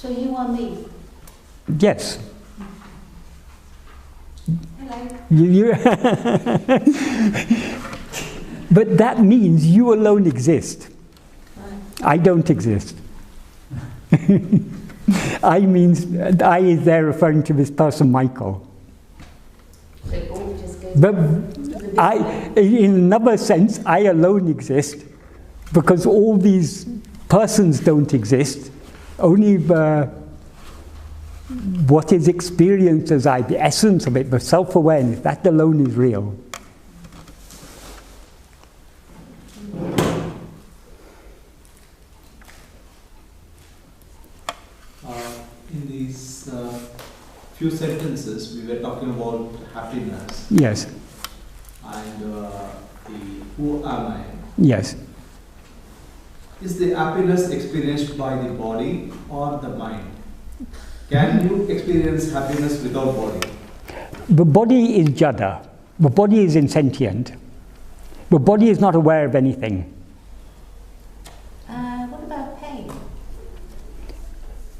So you are me. Yes. Hello. But that means you alone exist. Right. I don't exist. I means, I is there referring to this person, Michael. So it all just goes But to the I, in another sense, I alone exist because all these persons don't exist. Only what is experienced as I, the essence of it, the self-awareness, that alone is real. In these few sentences, we were talking about happiness Yes, and the who am I? yes. Is the happiness experienced by the body or the mind? Can you experience happiness without body? The body is jada. The body is insentient. The body is not aware of anything. What about pain?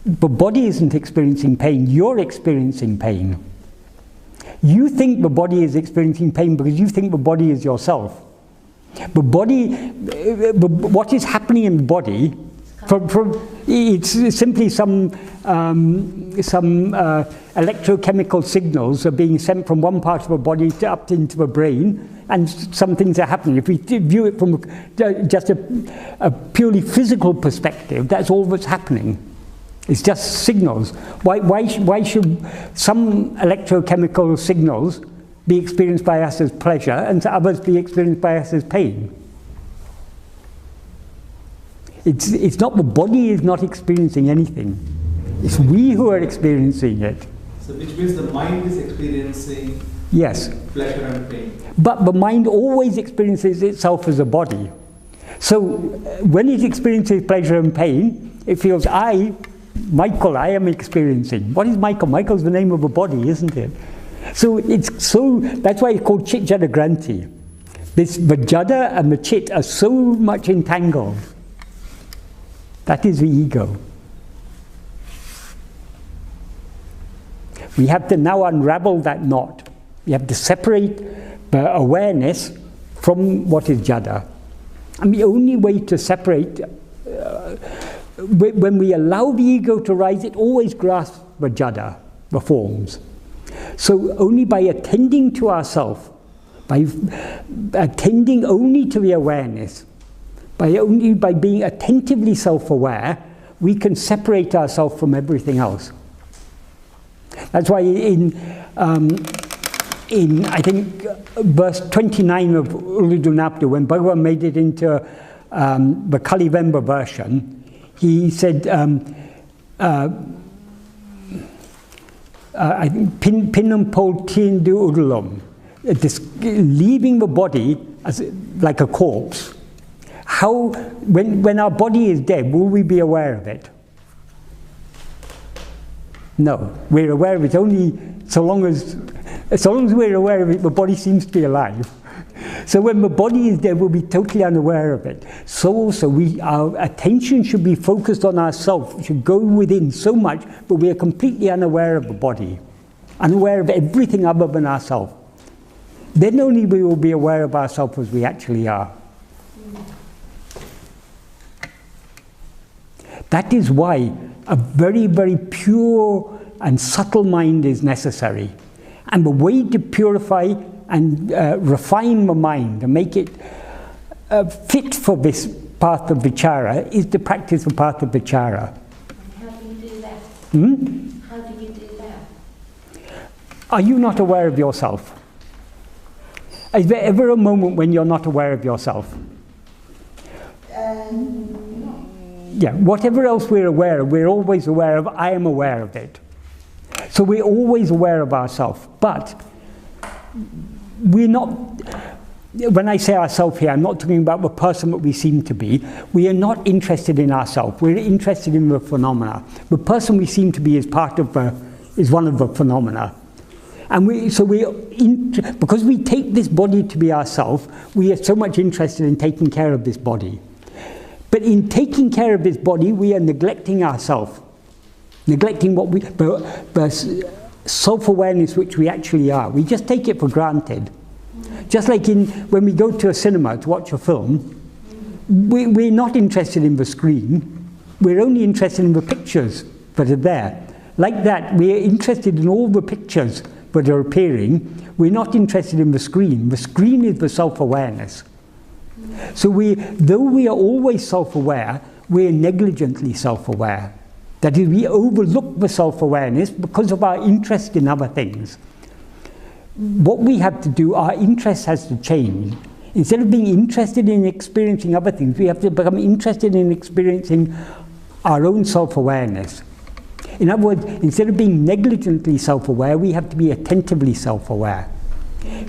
The body isn't experiencing pain, you're experiencing pain. You think the body is experiencing pain because you think the body is yourself. The body, what is happening in the body, it's simply some electrochemical signals are being sent from one part of the body up into the brain, and some things are happening. If we view it from just a purely physical perspective, that's all that's happening. It's just signals. Why should some electrochemical signals be experienced by us as pleasure and others be experienced by us as pain? It's not, the body is not experiencing anything. It's we who are experiencing it. So which means the mind is experiencing Yes. pleasure and pain. But the mind always experiences itself as a body. So when it experiences pleasure and pain, it feels Michael, I am experiencing. What is Michael? Michael's the name of a body, isn't it? So that's why it's called Chit Jada Granthi. The Jada and the Chit are so much entangled. That is the ego. We have to now unravel that knot. We have to separate the awareness from what is Jada. And the only way to separate, when we allow the ego to rise, it always grasps the Jada, the forms. So only by attending to ourselves, by attending only to the awareness, only by being attentively self-aware, we can separate ourselves from everything else. That's why in I think verse 29 of Uludunapdu, when Bhagavan made it into the Kali Vemba version, he said, I think Pinnum Pol Tiendu Udulum, leaving the body as like a corpse. How, when our body is dead, will we be aware of it? No, we're aware of it only so long as we're aware of it, the body seems to be alive. So when the body is dead, we'll be totally unaware of it. So also, our attention should be focused on ourselves. We should go within so much, but we are completely unaware of the body, unaware of everything other than ourselves. Then only we will be aware of ourselves as we actually are. That is why a very, very pure and subtle mind is necessary. And the way to purify and refine the mind and make it fit for this path of vichara is to practice the path of vichara. And how do you do that? How do you do that? Are you not aware of yourself? Is there ever a moment when you're not aware of yourself? Yeah, whatever else we're aware of, we're always aware of, I am aware of it. So we're always aware of ourselves, but we're not, when I say ourselves here, I'm not talking about the person that we seem to be. We are not interested in ourselves, we're interested in the phenomena. The person we seem to be is is one of the phenomena. And because we take this body to be ourself, we are so much interested in taking care of this body. But in taking care of this body, we are neglecting ourselves. neglecting what we, but self-awareness which we actually are. We just take it for granted. Just like when we go to a cinema to watch a film, we're not interested in the screen, we're only interested in the pictures that are there. Like that, we're interested in all the pictures that are appearing, we're not interested in the screen. The screen is the self-awareness. So though we are always self-aware, we're negligently self-aware. That is, we overlook the self-awareness because of our interest in other things. What we have to do, our interest has to change. Instead of being interested in experiencing other things, we have to become interested in experiencing our own self-awareness. In other words, instead of being negligently self-aware, we have to be attentively self-aware.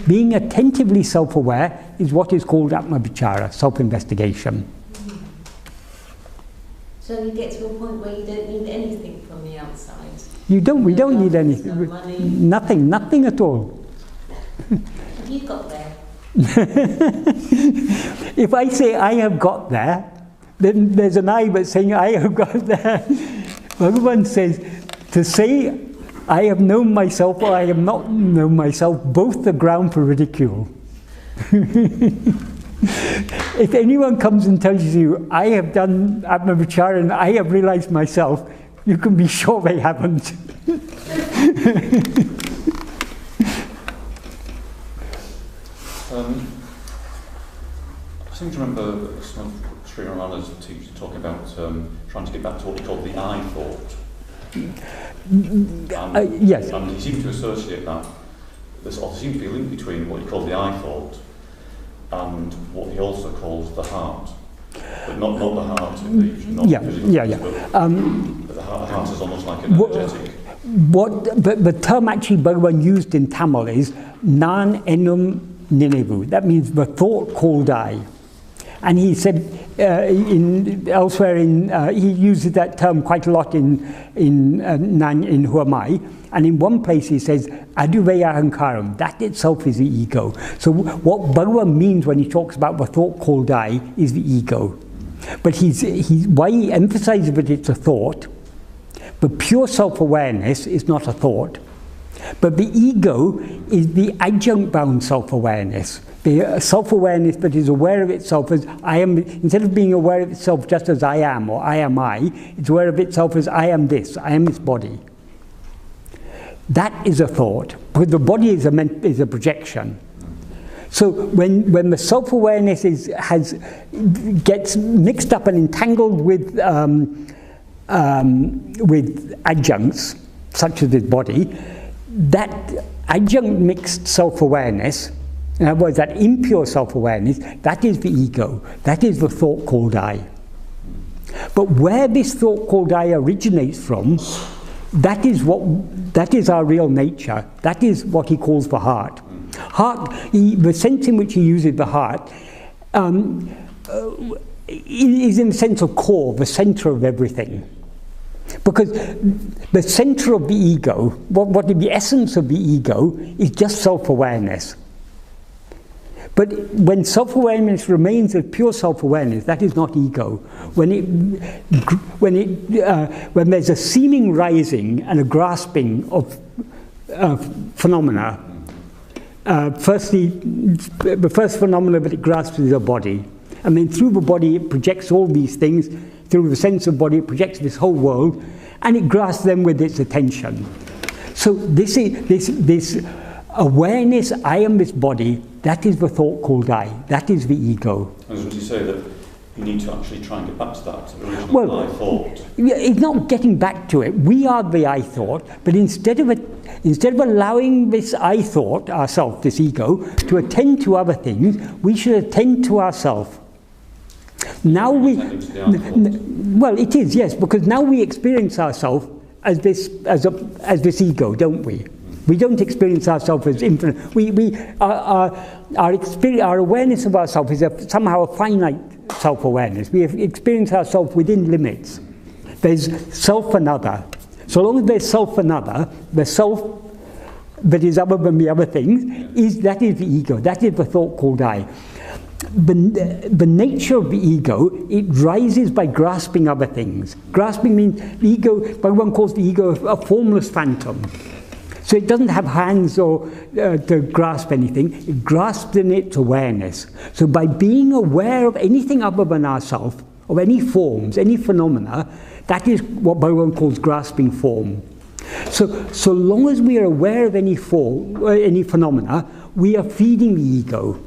Being attentively self-aware is what is called Atma-vichara, self-investigation. So you get to a point where you don't need anything from the outside. We don't need anything. No money. Nothing at all. Have you got there? If I say I have got there, then there's an I but saying I have got there. Bhagavan says, to say I have known myself or I have not known myself, both are ground for ridicule. If anyone comes and tells you, I have done Atma-vichara and I have realized myself, you can be sure they haven't. I seem to remember some of Sri Ramana's teachers talking about trying to get back to what he called the I thought. Yes. And he seemed to associate that. There seemed to be a link between what he called the I thought and what he also calls the heart. But not the heart in the but the heart is almost like an energetic. The term actually Bhagavan used in Tamil is Nāṉ Ār Ninevu. That means the thought called I. And he said elsewhere he uses that term quite a lot in Who Am I? And in one place he says Aduvaya Ahankaram, that itself is the ego. So what Bhagavan means when he talks about the thought called I is the ego. But why he emphasizes that it's a thought, but pure self-awareness is not a thought. But the ego is the adjunct-bound self-awareness. The self-awareness that is aware of itself as I am, instead of being aware of itself just as I am or I am I, it's aware of itself as I am this body. That is a thought, because the body is a projection. So when the self-awareness gets mixed up and entangled with adjuncts, such as this body, that adjunct mixed self-awareness, in other words, that impure self-awareness, that is the ego. That is the thought called I. But where this thought called I originates from, that is our real nature. That is what he calls the heart. The sense in which he uses the heart is in the sense of core, the center of everything. Because the center of the ego, what the essence of the ego, is just self-awareness. But when self-awareness remains as pure self-awareness, that is not ego. When there's a seeming rising and a grasping of phenomena, firstly, the first phenomena that it grasps is a body. And then through the body it projects all these things. Through the sense of body it projects this whole world, and it grasps them with its attention. So this awareness, I am this body, that is the thought called I. That is the ego. And would you say that you need to actually try and get back to that original I thought? It's not getting back to it. We are the I thought, but instead of allowing this I thought, ourself, this ego, to attend to other things, we should attend to ourself. Now well, it is, yes, because now we experience ourselves as this ego, don't we? We don't experience ourselves as infinite. Our awareness of ourselves is somehow a finite self-awareness. We experience ourselves within limits. There's self and other. So long as there's self and other, the self that is other than the other things, that is the ego. That is the thought called I. the nature of the ego, it rises by grasping other things. Grasping means the ego, Bhagavan calls the ego a formless phantom. So it doesn't have hands or to grasp anything, it grasps in its awareness. So by being aware of anything other than ourselves, of any forms, any phenomena, that is what Bhagavan calls grasping form. So long as we are aware of any form, any phenomena, we are feeding the ego.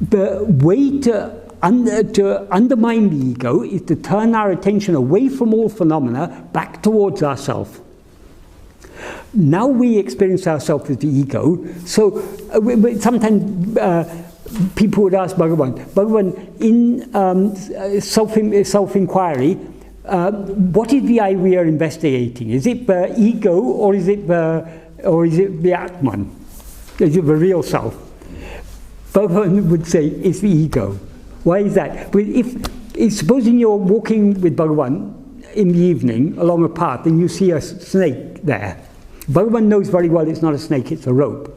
The way to undermine the ego is to turn our attention away from all phenomena back towards ourselves. Now we experience ourselves as the ego, so sometimes people would ask Bhagavan, in self-inquiry, what is the I we are investigating? Is it the ego or is it the Atman? Is it the real self? Bhagavan would say it's the ego. Why is that? If supposing you're walking with Bhagavan in the evening along a path and you see a snake there, Bhagavan knows very well it's not a snake, it's a rope.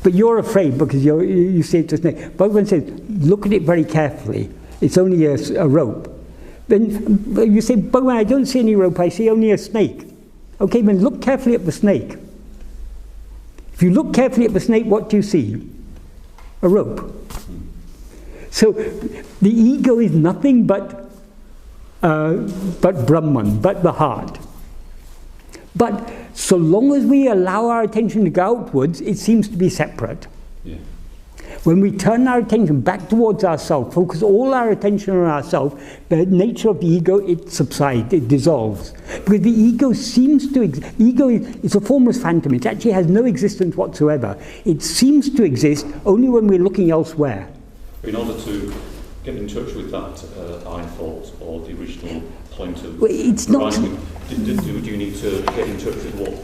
But you're afraid because you see it's a snake. Bhagavan says, look at it very carefully. It's only a rope. Then you say, Bhagavan, I don't see any rope, I see only a snake. Okay, then look carefully at the snake. If you look carefully at the snake, what do you see? A rope. So the ego is nothing but Brahman, but the heart. But so long as we allow our attention to go outwards, it seems to be separate. Yeah. When we turn our attention back towards ourselves, focus all our attention on ourselves, the nature of the ego, it subsides, it dissolves. Because the ego seems to exist. Ego is a formless phantom. It actually has no existence whatsoever. It seems to exist only when we're looking elsewhere. In order to get in touch with that I thought, or the original point of it's not. Do you need to get in touch with what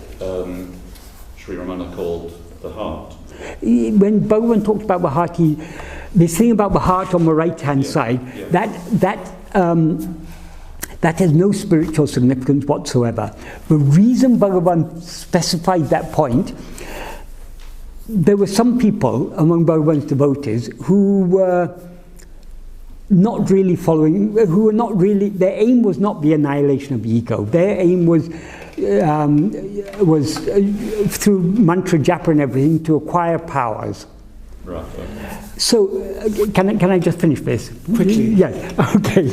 Sri Ramana called the heart? When Bhagavan talked about the heart, this thing about the heart on the right-hand side, that has no spiritual significance whatsoever. The reason Bhagavan specified that point, there were some people among Bhagavan's devotees who were not really following, who were not really, their aim was not the annihilation of the ego. Their aim was through mantra japa and everything to acquire powers. Right. So can I just finish this quickly? Yes. Okay.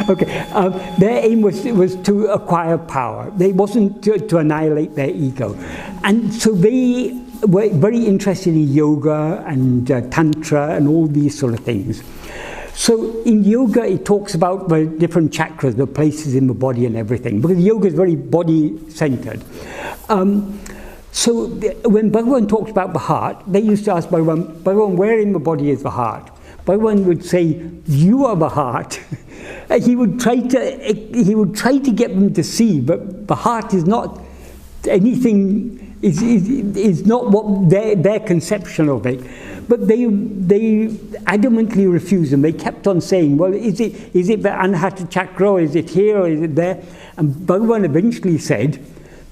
Okay. Their aim was to acquire power. They wasn't to annihilate their ego, and so they were very interested in yoga and tantra and all these sort of things. So in yoga, it talks about the different chakras, the places in the body and everything, because yoga is very body-centered. So when Bhagavan talks about the heart, they used to ask Bhagavan, where in the body is the heart? Bhagavan would say, you are the heart. He would try to get them to see, but the heart is not anything, is not what their conception of it. But they adamantly refused, and they kept on saying, well, is it the Anahata chakra, or is it here, or is it there? And Bhagavan eventually said,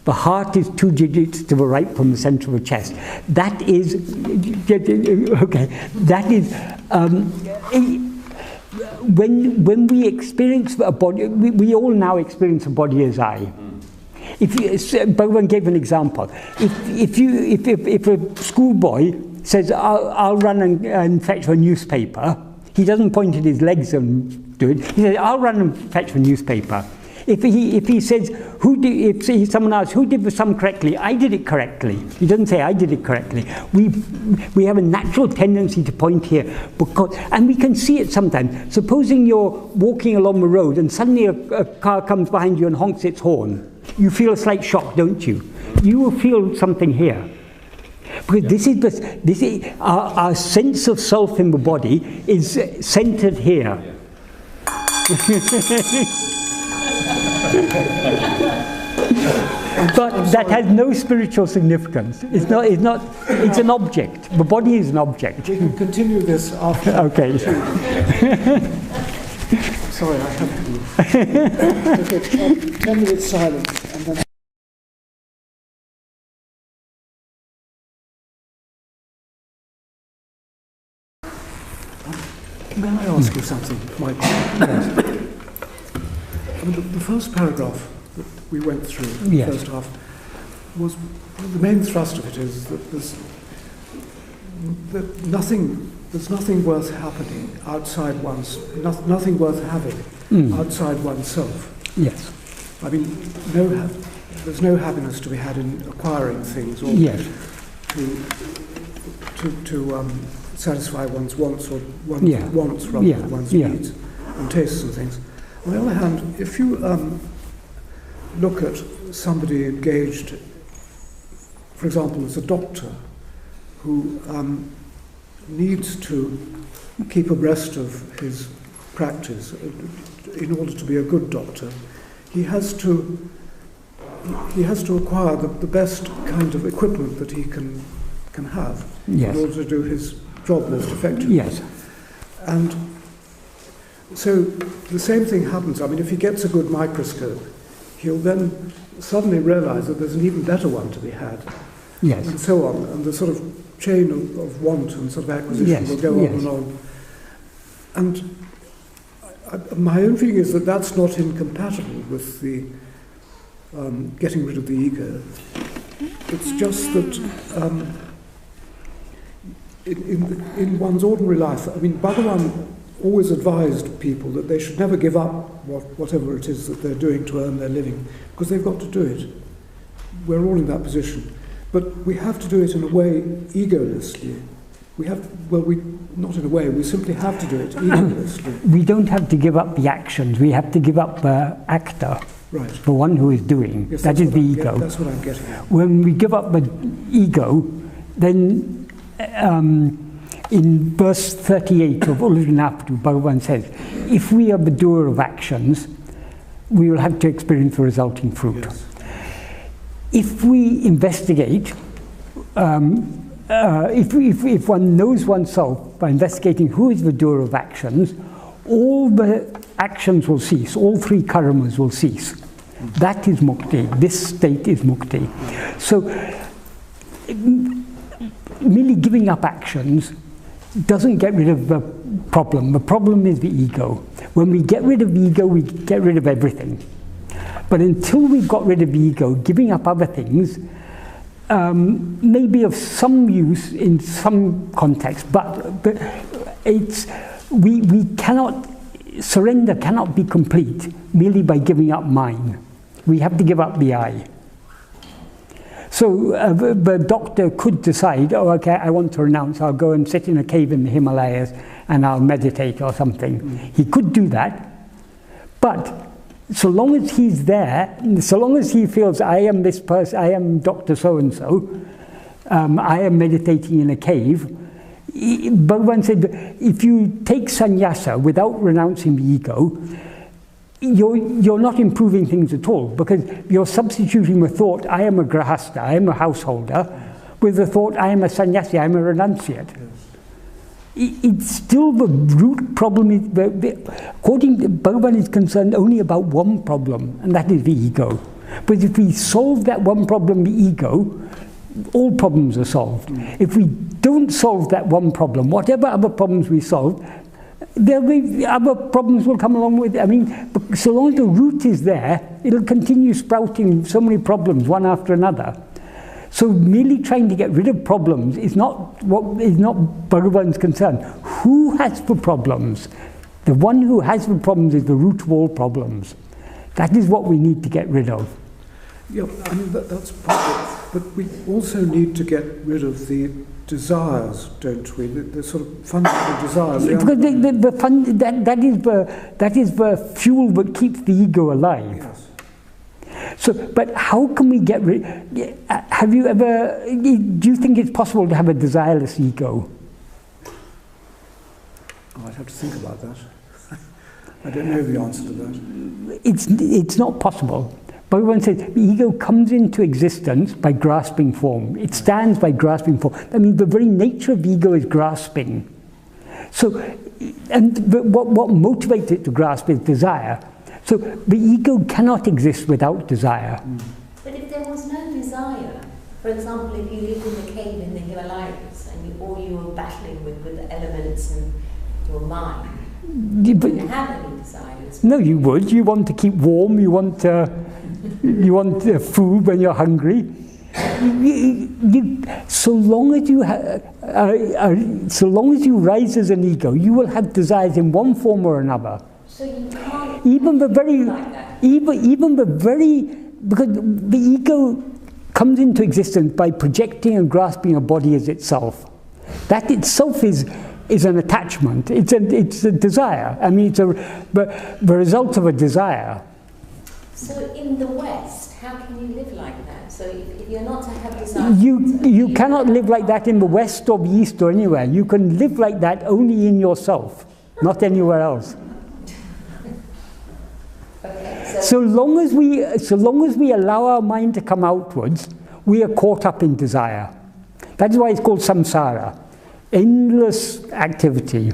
the heart is 2 digits to the right from the center of the chest. That is, okay, that is, when we experience a body, we all now experience a body as I. Bhagavan gave an example. If a schoolboy says, I'll run and fetch a newspaper, he doesn't point at his legs and do it. He says, I'll run and fetch a newspaper. If he says, if someone asks, who did the sum correctly? I did it correctly. He doesn't say, I did it correctly. We have a natural tendency to point here, and we can see it sometimes. Supposing you're walking along the road and suddenly a car comes behind you and honks its horn. You feel a slight shock, don't you? You will feel something here. Because this is our sense of self in the body is centered here. But that has no spiritual significance. It's an object. The body is an object. We can continue this after. Okay. Sorry, I have to do 10 minutes silence and then you something, Michael. I mean, the first paragraph that we went through, the first half, was the main thrust of it is that there's nothing worth happening outside nothing worth having outside oneself. Yes. I mean, there's no happiness to be had in acquiring things or to satisfy one's wants or one's wants rather than one's needs and tastes and things. On the other hand, if you look at somebody engaged, for example, as a doctor, who needs to keep abreast of his practice in order to be a good doctor, he has to acquire the best kind of equipment that he can have in order to do his job most effectively. Yes. And so the same thing happens. I mean, if he gets a good microscope, he'll then suddenly realize that there's an even better one to be had. Yes. And so on. And the sort of chain of want and sort of acquisition will go on and on. And my own feeling is that that's not incompatible with the getting rid of the ego. It's just that in one's ordinary life, I mean, Bhagavan always advised people that they should never give up whatever it is that they're doing to earn their living, because they've got to do it. We're all in that position. But we have to do it in a way egolessly. Not in a way, we simply have to do it egolessly. We don't have to give up the actions, we have to give up the actor. Right. The one who is doing. Yes, that is the ego. That's what I'm getting at. When we give up the ego, then in verse 38 of Ulvinaptu, Bhagavan says, if we are the doer of actions, we will have to experience the resulting fruit. Yes. If we investigate, if one knows oneself by investigating who is the doer of actions, all the actions will cease, all three karmas will cease. That is mukti, this state is mukti. So, merely giving up actions doesn't get rid of the problem. The problem is the ego. When we get rid of the ego, we get rid of everything. But until we've got rid of the ego, giving up other things may be of some use in some context, but we cannot, surrender cannot be complete merely by giving up mine. We have to give up the I. So the doctor could decide, oh, okay, I want to renounce, I'll go and sit in a cave in the Himalayas and I'll meditate or something. He could do that, but so long as he's there, so long as he feels, I am this person, I am Dr. So-and-so, I am meditating in a cave, Bhagavan said, if you take sannyasa without renouncing the ego, you're not improving things at all, because you're substituting the thought, I am a grahastha, I am a householder, with the thought, I am a sannyasi, I am a renunciate. It's still the root problem. According to Bhagavan, is concerned only about one problem, and that is the ego. But if we solve that one problem, the ego, all problems are solved. If we don't solve that one problem, whatever other problems we solve, there'll be other problems will come along with it. I mean, so long as the root is there, it'll continue sprouting so many problems, one after another. So merely trying to get rid of problems is not Bhagavan's concern. Who has the problems? The one who has the problems is the root of all problems. That is what we need to get rid of. Yeah, I mean, that's part of it. But we also need to get rid of the desires, don't we? The sort of fundamental desires. Because that is the fuel that keeps the ego alive. Yes. So, but how can we get rid? Have you ever? Do you think it's possible to have a desireless ego? Oh, I'd have to think about that. I don't know the answer to that. It's not possible. Bhagavan says the ego comes into existence by grasping form. It stands by grasping form. I mean, the very nature of the ego is grasping. So, but what motivates it to grasp is desire. So the ego cannot exist without desire. But if there was no desire, for example, if you lived in a cave in the Himalayas and all you were battling with the elements and your mind, You wouldn't have any desires. No, you would. You want to keep warm. You want food when you're hungry. So long as you rise as an ego, you will have desires in one form or another. So you can't Even the very, like that. even the very, because the ego comes into existence by projecting and grasping a body as itself. That itself is an attachment. It's a desire. I mean, it's the result of a desire. So in the West, how can you live like that? So if you're not to have desires... You cannot live like that in the West or the East or anywhere. You can live like that only in yourself, not anywhere else. Okay, So long as we allow our mind to come outwards, we are caught up in desire. That's why it's called samsara, endless activity. Right.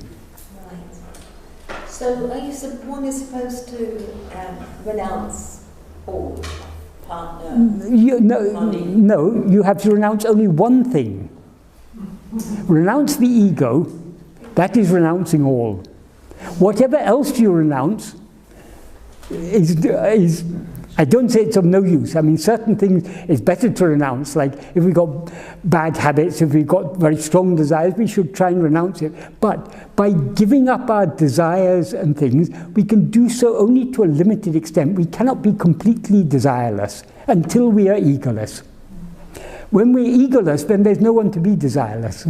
So one is supposed to renounce all, partner, money? No, you have to renounce only one thing. Renounce the ego, that is renouncing all. Whatever else you renounce is I don't say it's of no use. I mean, certain things is better to renounce. Like if we've got bad habits, if we've got very strong desires, we should try and renounce it. But by giving up our desires and things, we can do so only to a limited extent. We cannot be completely desireless until we are egoless. When we're egoless, then there's no one to be desireless.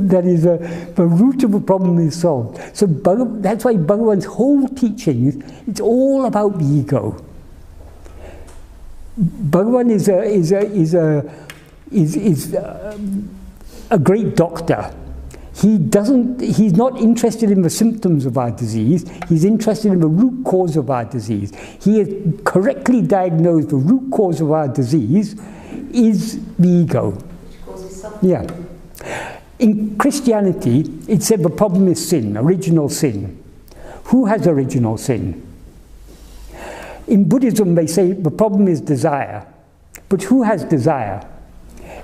That is the root of the problem is solved. So that's why Bhagavan's whole teaching it's all about the ego. Bhagavan is a great doctor. He's not interested in the symptoms of our disease. He's interested in the root cause of our disease. He has correctly diagnosed the root cause of our disease is the ego. Which causes suffering. Yeah. In Christianity, it said the problem is sin, original sin. Who has original sin? In Buddhism, they say the problem is desire. But who has desire?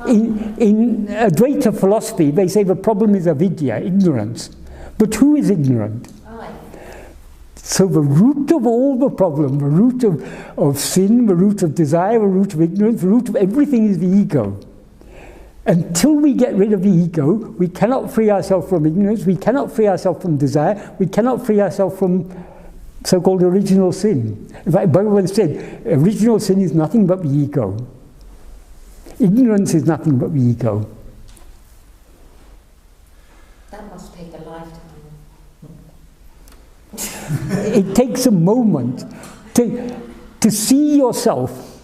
In Advaita philosophy, they say the problem is avidya, ignorance. But who is ignorant? So the root of all the problem, the root of sin, the root of desire, the root of ignorance, the root of everything is the ego. Until we get rid of the ego, we cannot free ourselves from ignorance, we cannot free ourselves from desire, we cannot free ourselves from so-called original sin. In fact, Bhagavan said, original sin is nothing but the ego. Ignorance is nothing but the ego. That must take a lifetime. It takes a moment to see yourself.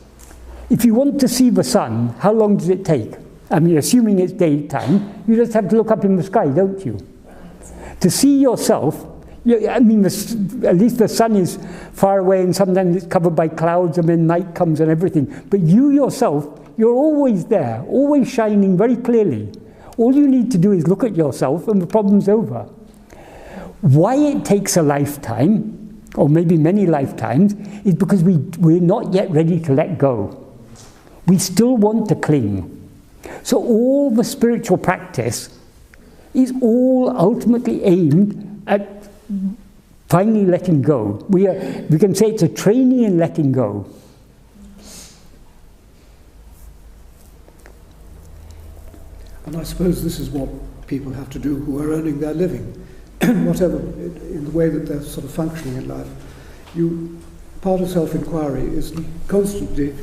If you want to see the sun, how long does it take? I mean, assuming it's daytime, you just have to look up in the sky, don't you? Right. To see yourself, I mean, at least the sun is far away and sometimes it's covered by clouds and then night comes and everything. But you yourself, you're always there, always shining very clearly. All you need to do is look at yourself and the problem's over. Why it takes a lifetime, or maybe many lifetimes, is because we're not yet ready to let go. We still want to cling. So all the spiritual practice is all ultimately aimed at finally letting go. We can say it's a training in letting go. And I suppose this is what people have to do who are earning their living, whatever, in the way that they're sort of functioning in life. Part of self-inquiry is constantly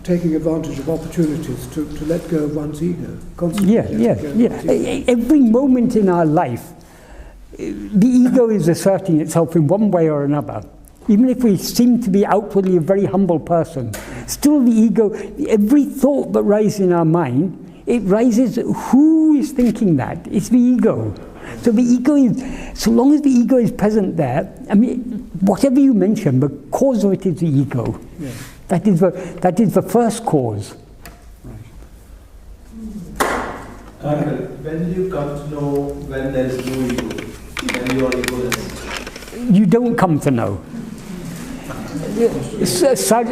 taking advantage of opportunities to let go of one's ego. Constantly. Every moment in our life, the ego is asserting itself in one way or another. Even if we seem to be outwardly a very humble person, still the ego, every thought that rises in our mind, it rises, who is thinking that? It's the ego. So the ego is, so long as the ego is present there, I mean, whatever you mention, the cause of it is the ego. Yeah. That is the first cause. When do you come to know when there is no ego? When you are egoless? You don't come to know.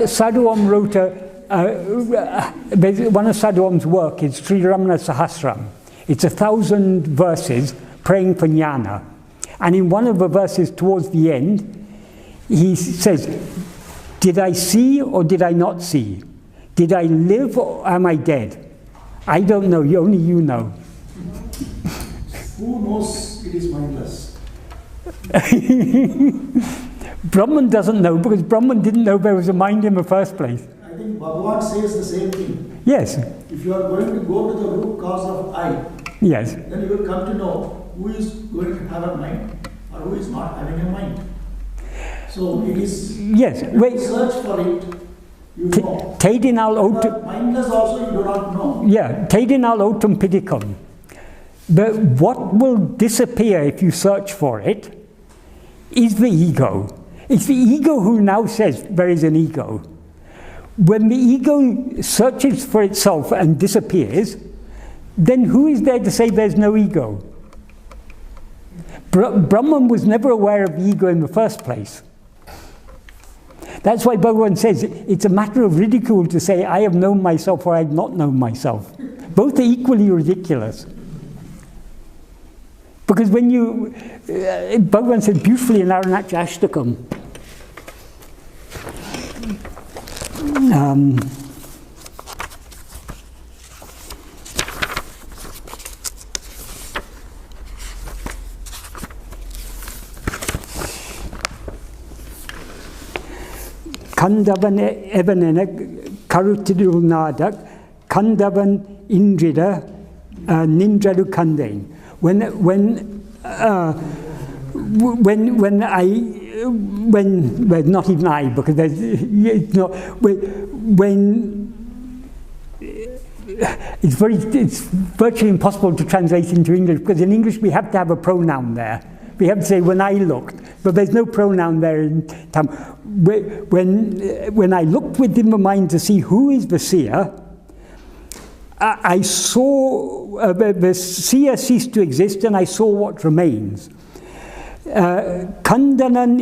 Sadhuam wrote one of Sadhuam's work is Sri Ramana Sahasram. It's 1,000 verses praying for jnana. And in one of the verses towards the end, he says, did I see or did I not see? Did I live or am I dead? I don't know, only you know. Who knows it is mindless? Brahman doesn't know, because Brahman didn't know there was a mind in the first place. I think Bhagavan says the same thing. Yes. If you are going to go to the root cause of I, yes, then you will come to know who is going to have a mind or who is not having a mind. So it is, yes. when you search for it, you know. Tedinal autum. Mindless also you do not know. Yeah, tedinal autum pidicum. But what will disappear if you search for it is the ego. It's the ego who now says there is an ego. When the ego searches for itself and disappears, then who is there to say there's no ego? Brahman was never aware of the ego in the first place. That's why Bhagavan says it's a matter of ridicule to say I have known myself or I have not known myself. Both are equally ridiculous. Because when you, Bhagavan said beautifully in Aranatya Ashtakam, Kandavan evanena karutidunadak, Kandavan indrida nindradu kandain. When well, not even I, because there's, it's not, when it's virtually impossible to translate into English, because in English we have to have a pronoun there. We have to say when I looked, but there's no pronoun there in Tam. When I looked within my mind to see who is the seer, I saw the seer ceased to exist, and I saw what remains. Kandanan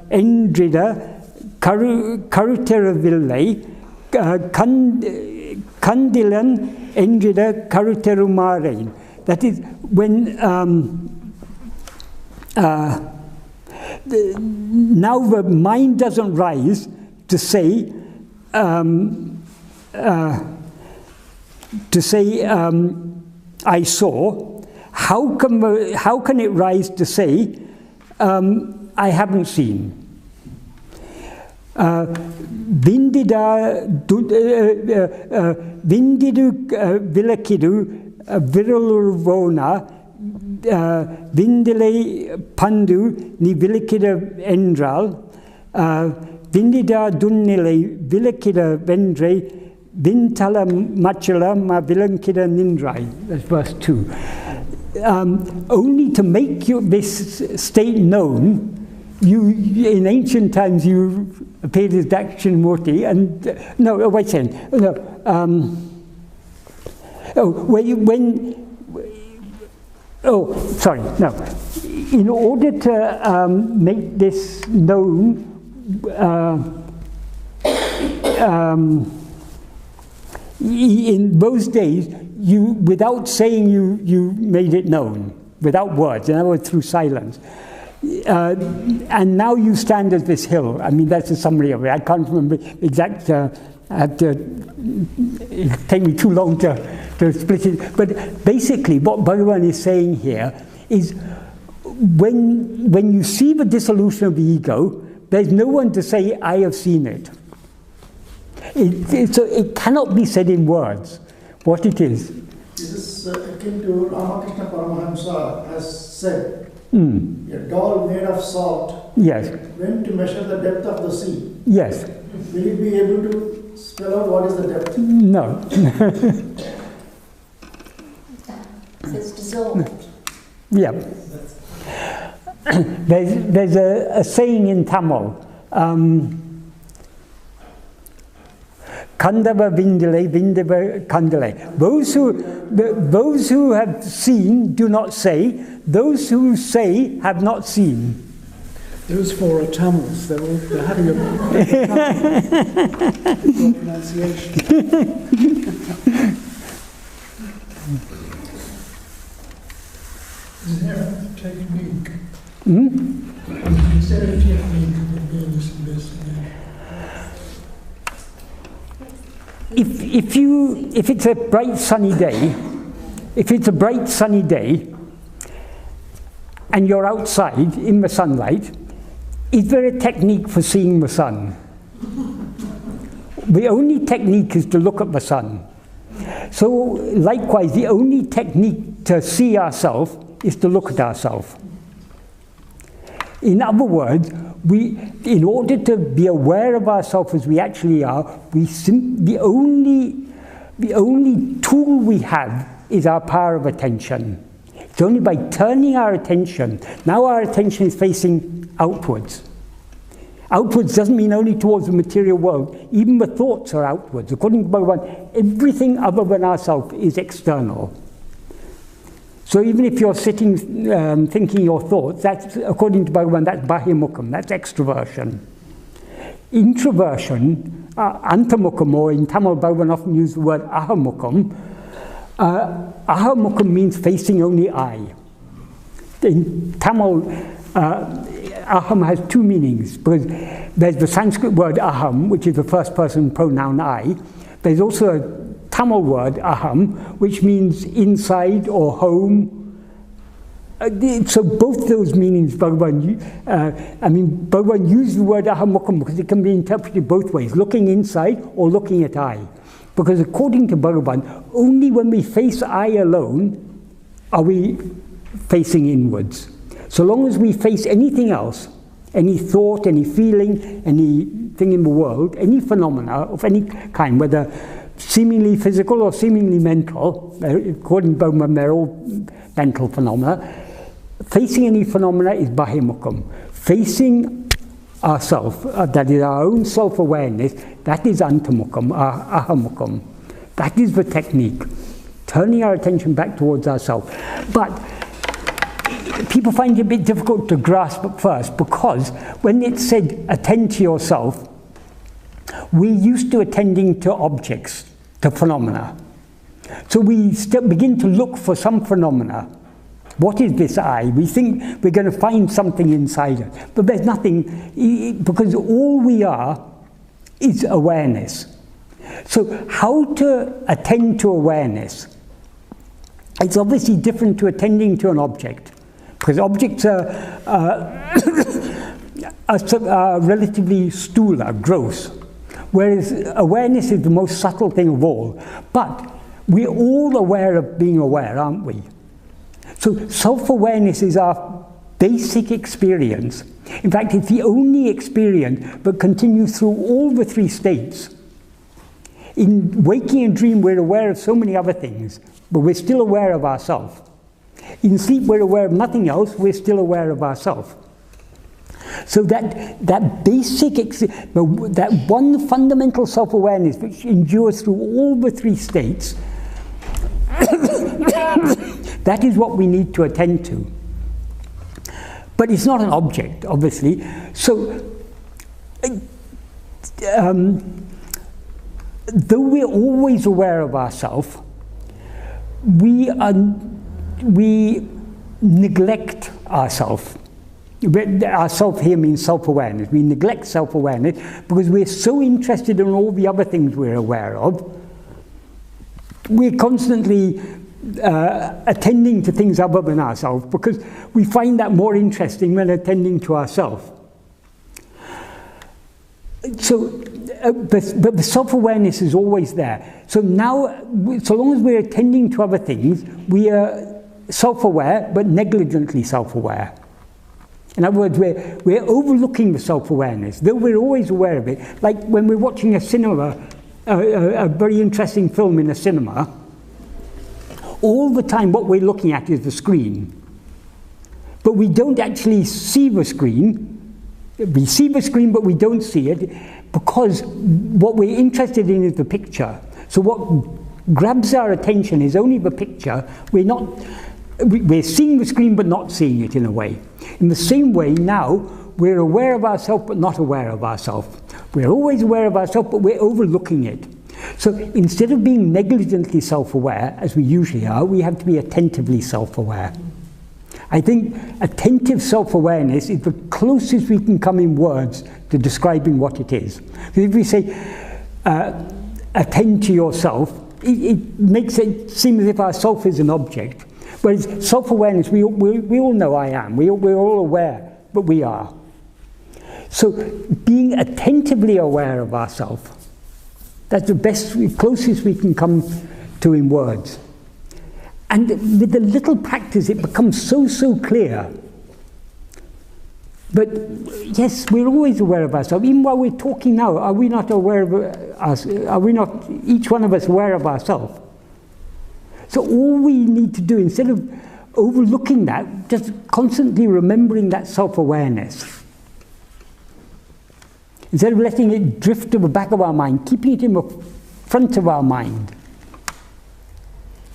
endrida karuteraville, kandilan endrida karuterumarein. That is, when now the mind doesn't rise to say I saw. How can it rise to say I haven't seen? Vindidu vilakidu virulurvona vindile pandu ni vilikida endral vindida dunnile vilikida vendre vintala machala ma vilankida nindrai. That's verse 2. Only to make this state known, in ancient times you appeared as Dakshinamurti, and wait a second. In order to make this known, in those days, without saying you made it known, without words, in other words, through silence. And now you stand as this hill. I mean, that's a summary of it. I can't remember exact. I have to. It'll take me too long to split it. But basically, what Bhagavan is saying here is, when you see the dissolution of the ego, there's no one to say, "I have seen it." It cannot be said in words what it is. This is akin to Ramakrishna Paramahamsa has said. A doll made of salt. Yes. Went to measure the depth of the sea. Yes. Will it be able to spell out what is the depth? No. It's dissolved. Yeah. There's a saying in Tamil. Kandava vindale, vindava kandale. Those who have seen do not say. Those who say have not seen. Those four are Tamils. They're having a pronunciation. Isn't there technique. Hmm? Is there a technique of awareness investigation? If it's a bright sunny day, and you're outside in the sunlight, is there a technique for seeing the sun? The only technique is to look at the sun. So likewise, the only technique to see ourselves is to look at ourselves. In other words, in order to be aware of ourselves as we actually are, the only tool we have is our power of attention. It's only by turning our attention. Now our attention is facing outwards. Outwards doesn't mean only towards the material world. Even the thoughts are outwards. According to Bhagavan, everything other than ourselves is external. So even if you're sitting thinking your thoughts, that's, according to Bhagavan, that's bahimukham, that's extroversion. Introversion, antamukham, or in Tamil Bhagavan often use the word ahamukham. Ahamukham means facing only I. In Tamil, aham has two meanings, because there's the Sanskrit word aham, which is the first person pronoun I. There's also a Tamil word aham, which means inside or home. So both those meanings, Bhagavan used the word ahamukham because it can be interpreted both ways, looking inside or looking at I. Because according to Bhagavan, only when we face I alone are we facing inwards. So long as we face anything else, any thought, any feeling, anything in the world, any phenomena of any kind, whether seemingly physical or seemingly mental, according to Bhagavan, they're all mental phenomena, facing any phenomena is bahimukham. Facing ourself, that is our own self-awareness, that is antamukham, ahamukham. That is the technique, turning our attention back towards ourselves. But people find it a bit difficult to grasp at first, because when it said attend to yourself, we're used to attending to objects, to phenomena. So we begin to look for some phenomena. What is this I? We think we're going to find something inside it. But there's nothing, because all we are is awareness. So how to attend to awareness? It's obviously different to attending to an object, because objects are relatively stula, gross, whereas awareness is the most subtle thing of all. But we're all aware of being aware, aren't we? So self-awareness is our basic experience. In fact, it's the only experience that continues through all the three states. In waking and dream, we're aware of so many other things, but we're still aware of ourselves. In sleep, we're aware of nothing else, we're still aware of ourselves. So that basic, that one fundamental self-awareness which endures through all the three states, that is what we need to attend to. But it's not an object, obviously. So, though we're always aware of ourselves, we neglect ourselves. Ourself here means self-awareness. We neglect self-awareness because we're so interested in all the other things we're aware of. We're constantly attending to things other than ourselves because we find that more interesting than attending to ourselves. So, but the self-awareness is always there. So now, so long as we're attending to other things, we are self-aware but negligently self-aware. In other words, we're overlooking the self-awareness, though we're always aware of it. Like when we're watching a cinema, a very interesting film in a cinema, all the time what we're looking at is the screen. But we don't actually see the screen. We see the screen, but we don't see it, because what we're interested in is the picture. So what grabs our attention is only the picture. We're seeing the screen, but not seeing it in a way. In the same way, now, we're aware of ourselves, but not aware of ourselves. We're always aware of ourselves, but we're overlooking it. So instead of being negligently self-aware, as we usually are, we have to be attentively self-aware. I think attentive self-awareness is the closest we can come in words to describing what it is. If we say, attend to yourself, it makes it seem as if our self is an object. Whereas self-awareness, we all know I am. We're all aware, but we are. So being attentively aware of ourselves, that's the closest we can come to in words. And with a little practice, it becomes so clear. But yes, we're always aware of ourselves. Even while we're talking now, are we not aware of us? Are we not, each one of us, aware of ourselves? So all we need to do, instead of overlooking that, just constantly remembering that self-awareness. Instead of letting it drift to the back of our mind, keeping it in the front of our mind.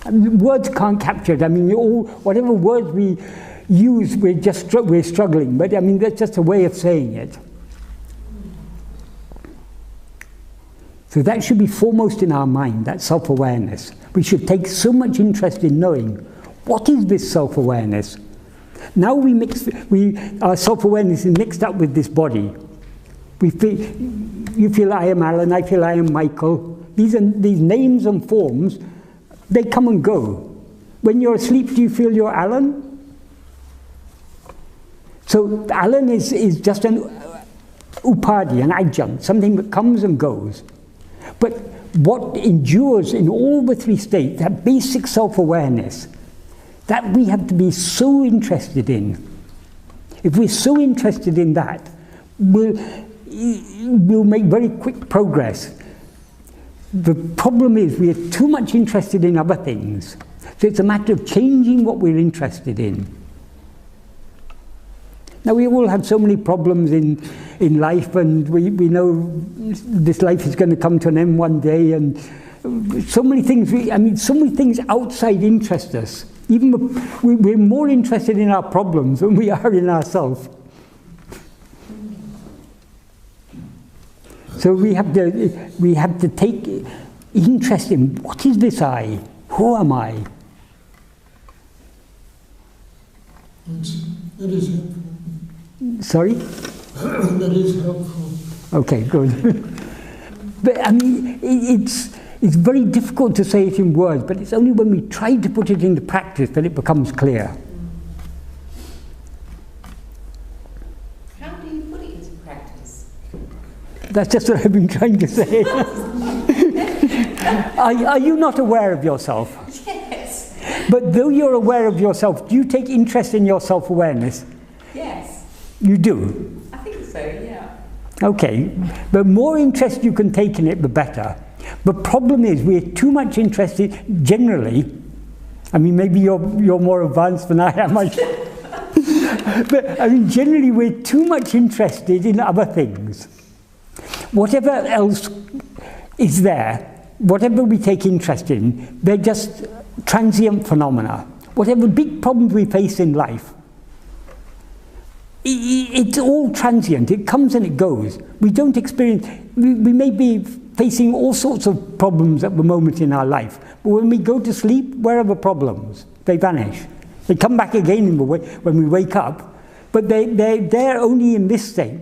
I mean, words can't capture it. I mean, whatever words we use, we're struggling. But I mean, that's just a way of saying it. So that should be foremost in our mind, that self-awareness. We should take so much interest in knowing, what is this self-awareness? Now our self-awareness is mixed up with this body. You feel I am Alan, I feel I am Michael. These names and forms, they come and go. When you're asleep, do you feel you're Alan? So Alan is just an upadi, an adjunct, something that comes and goes. But what endures in all the three states, that basic self-awareness, that we have to be so interested in. If we're so interested in that, we'll make very quick progress. The problem is we are too much interested in other things. So it's a matter of changing what we're interested in. Now we all have so many problems in life, and we know this life is going to come to an end one day, and so many things, so many things outside interest us. Even we're more interested in our problems than we are in ourselves. So we have to take interest in, what is this I? Who am I? That is helpful. Sorry? That is helpful. Okay, good. But I mean, it's very difficult to say it in words, but it's only when we try to put it into practice that it becomes clear. How do you put it into practice? That's just what I've been trying to say. Are you not aware of yourself? Yes. But though you're aware of yourself, do you take interest in your self-awareness? Yes. You do? I think so, yeah. Okay, but more interest you can take in it, the better. The problem is we're too much interested, generally, I mean, maybe you're more advanced than I am, but I mean, generally we're too much interested in other things. Whatever else is there, whatever we take interest in, they're just transient phenomena. Whatever big problems we face in life, it's all transient. It comes and it goes. We don't experience, we may be facing all sorts of problems at the moment in our life, but when we go to sleep, where are the problems? They vanish. They come back again when we wake up, but they're there only in this state.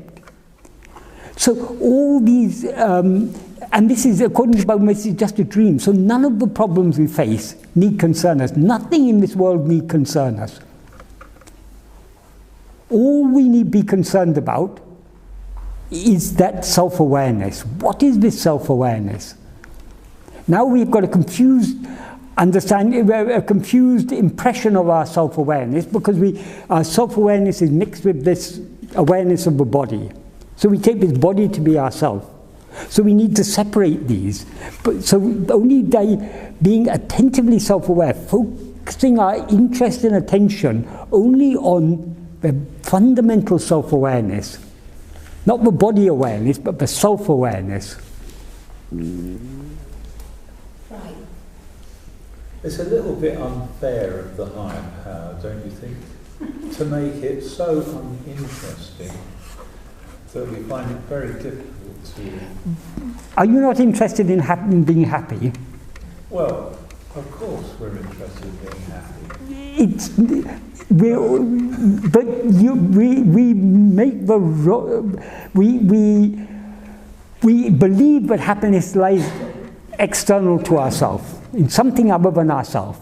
So all these, and this is, according to Bhagavad, this is just a dream. So none of the problems we face need concern us. Nothing in this world need concern us. All we need be concerned about is that self-awareness. What is this self-awareness? Now we've got a confused understanding, a confused impression of our self-awareness, because our self-awareness is mixed with this awareness of the body. So we take this body to be ourself. So we need to separate these. So only by being attentively self-aware, focusing our interest and attention only on the fundamental self-awareness, not the body awareness, but the self-awareness. Right. It's a little bit unfair of the higher power, don't you think? To make it so uninteresting that we find it very difficult to... Are you not interested in being happy? Well, Of course we're interested in being happy. We believe that happiness lies external to ourselves, in something other than ourselves.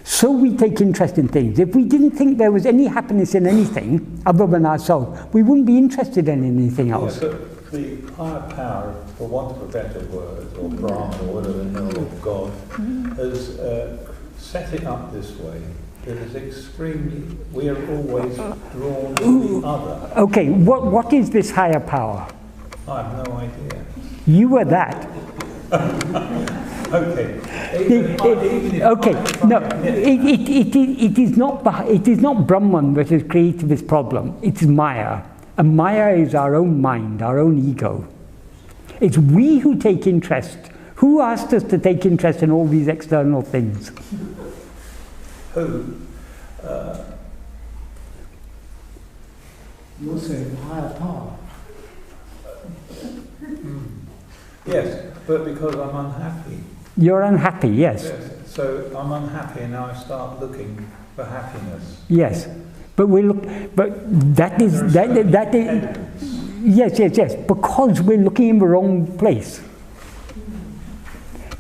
So we take interest in things. If we didn't think there was any happiness in anything other than ourselves, we wouldn't be interested in anything else. Yeah, but the higher power, for want of a better word, or Brahman, or whatever the hell, or God, has set it up this way. It is extremely, we are always drawn to the other. Okay, what is this higher power? I have no idea. You are that. Okay. It is not Brahman that has created this problem. It's Maya. And Maya is our own mind, our own ego. It's we who take interest. Who asked us to take interest in all these external things? Who? You're saying higher power. Yes, but because I'm unhappy. You're unhappy, yes. Yes. So I'm unhappy and now I start looking for happiness. Yes. But that is yes, because we're looking in the wrong place.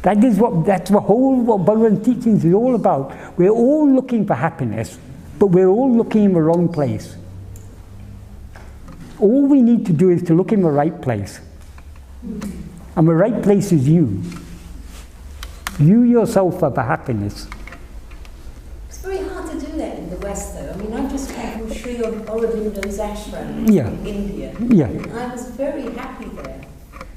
That's the whole what Bhagavan's teachings is all about. We're all looking for happiness, but we're all looking in the wrong place. All we need to do is to look in the right place. And the right place is you. You yourself are the happiness. It's very hard to do that in the West, though. I mean, I just came from Sri Aurobindo's ashram in India. Yeah. And I was very happy there.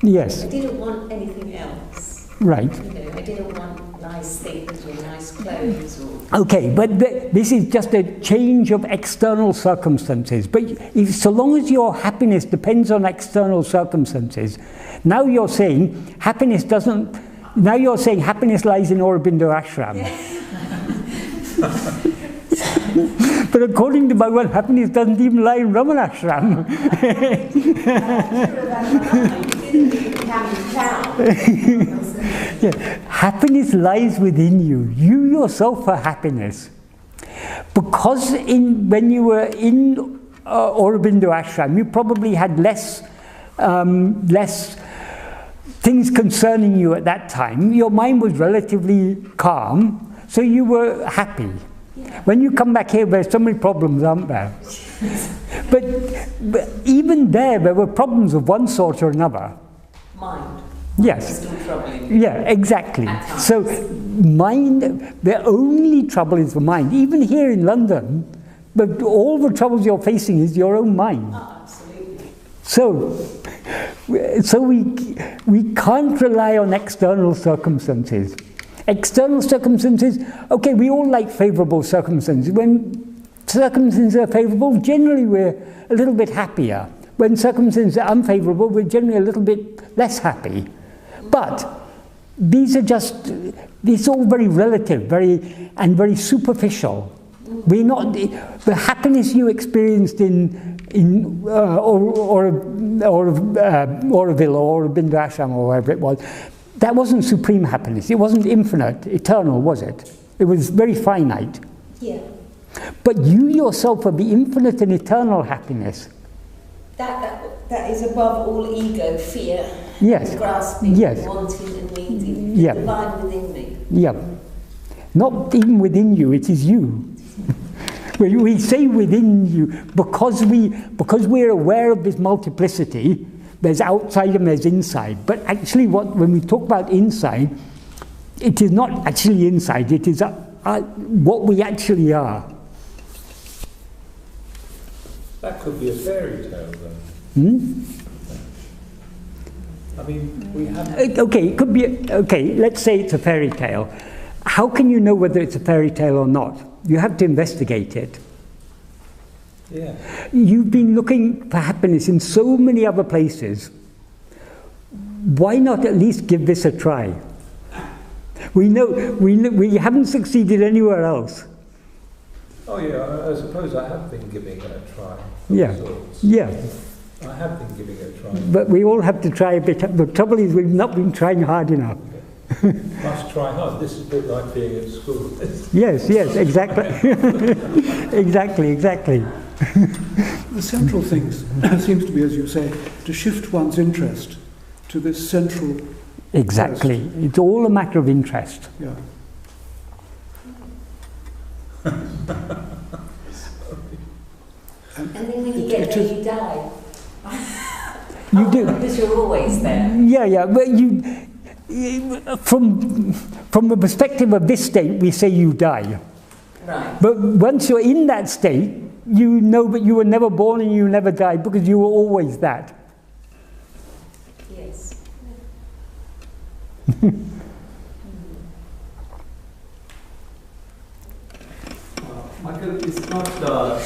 Yes. I didn't want anything else. Right. You know, I didn't want nice things or nice clothes or... Okay, but this is just a change of external circumstances. But so long as your happiness depends on external circumstances, now you're saying happiness doesn't... Now you're saying happiness lies in Aurobindo ashram. Yeah. But according to Bhagavan, happiness doesn't even lie in Ramana ashram. Yeah. Happiness lies within you. You yourself are happiness. Because when you were in Aurobindo ashram, you probably had less things concerning you at that time. Your mind was relatively calm, so you were happy. Yeah. When you come back here, there's so many problems, aren't there? but even there were problems of one sort or another. Mind. Yes. Still troubling. Yeah, exactly. So mind, the only trouble is the mind. Even here in London, but all the troubles you're facing is your own mind. Oh, absolutely. So we can't rely on external circumstances. External circumstances, okay, we all like favourable circumstances. When circumstances are favourable, generally we're a little bit happier. When circumstances are unfavourable, we're generally a little bit less happy. But these are just, it's all very relative, very superficial. We're not, the happiness you experienced in Auroville or Aurobindo ashram or wherever it was, that wasn't supreme happiness. It wasn't infinite, eternal, was it? It was very finite. Yeah. But you yourself are the infinite and eternal happiness. That is above all ego, fear, yes. grasping, yes. wanting and needing. Yeah. The divine within me. Yeah. Not even within you, it is you. We say within you because we're aware of this multiplicity. There's outside and there's inside. But actually when we talk about inside, it is not actually inside, it is what we actually are. That could be a fairy tale then. I mean, we have... Okay, it could be, okay, let's say it's a fairy tale. How can you know whether it's a fairy tale or not? You have to investigate it. Yeah. You've been looking for happiness in so many other places. Why not at least give this a try? We haven't succeeded anywhere else. Oh yeah, I suppose I have been giving it a try. Yeah, yeah. I have been giving it a try. But we all have to try a bit. The trouble is we've not been trying hard enough. Must try hard. This is a bit like being at school. Yes, yes, exactly. Exactly, exactly. The central thing seems to be, as you say, to shift one's interest to this central. Exactly. Quest. It's all a matter of interest. Yeah. And then when you get there, you die. You do. Because you're always there. Yeah, yeah. But from the perspective of this state, we say you die. Right. But once you're in that state, you know that you were never born and you never died because you were always that. Yes. Michael, it's not the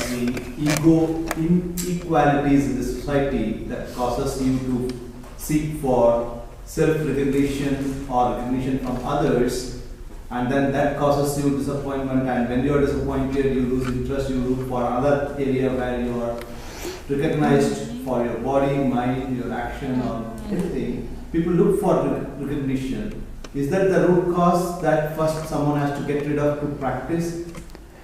ego inequalities in the society that causes you to seek for self-recognition or recognition from others, and then that causes you disappointment, and when you are disappointed, you lose interest, you look for another area where you are recognized for your body, mind, your action, or anything. People look for recognition. Is that the root cause that first someone has to get rid of to practice?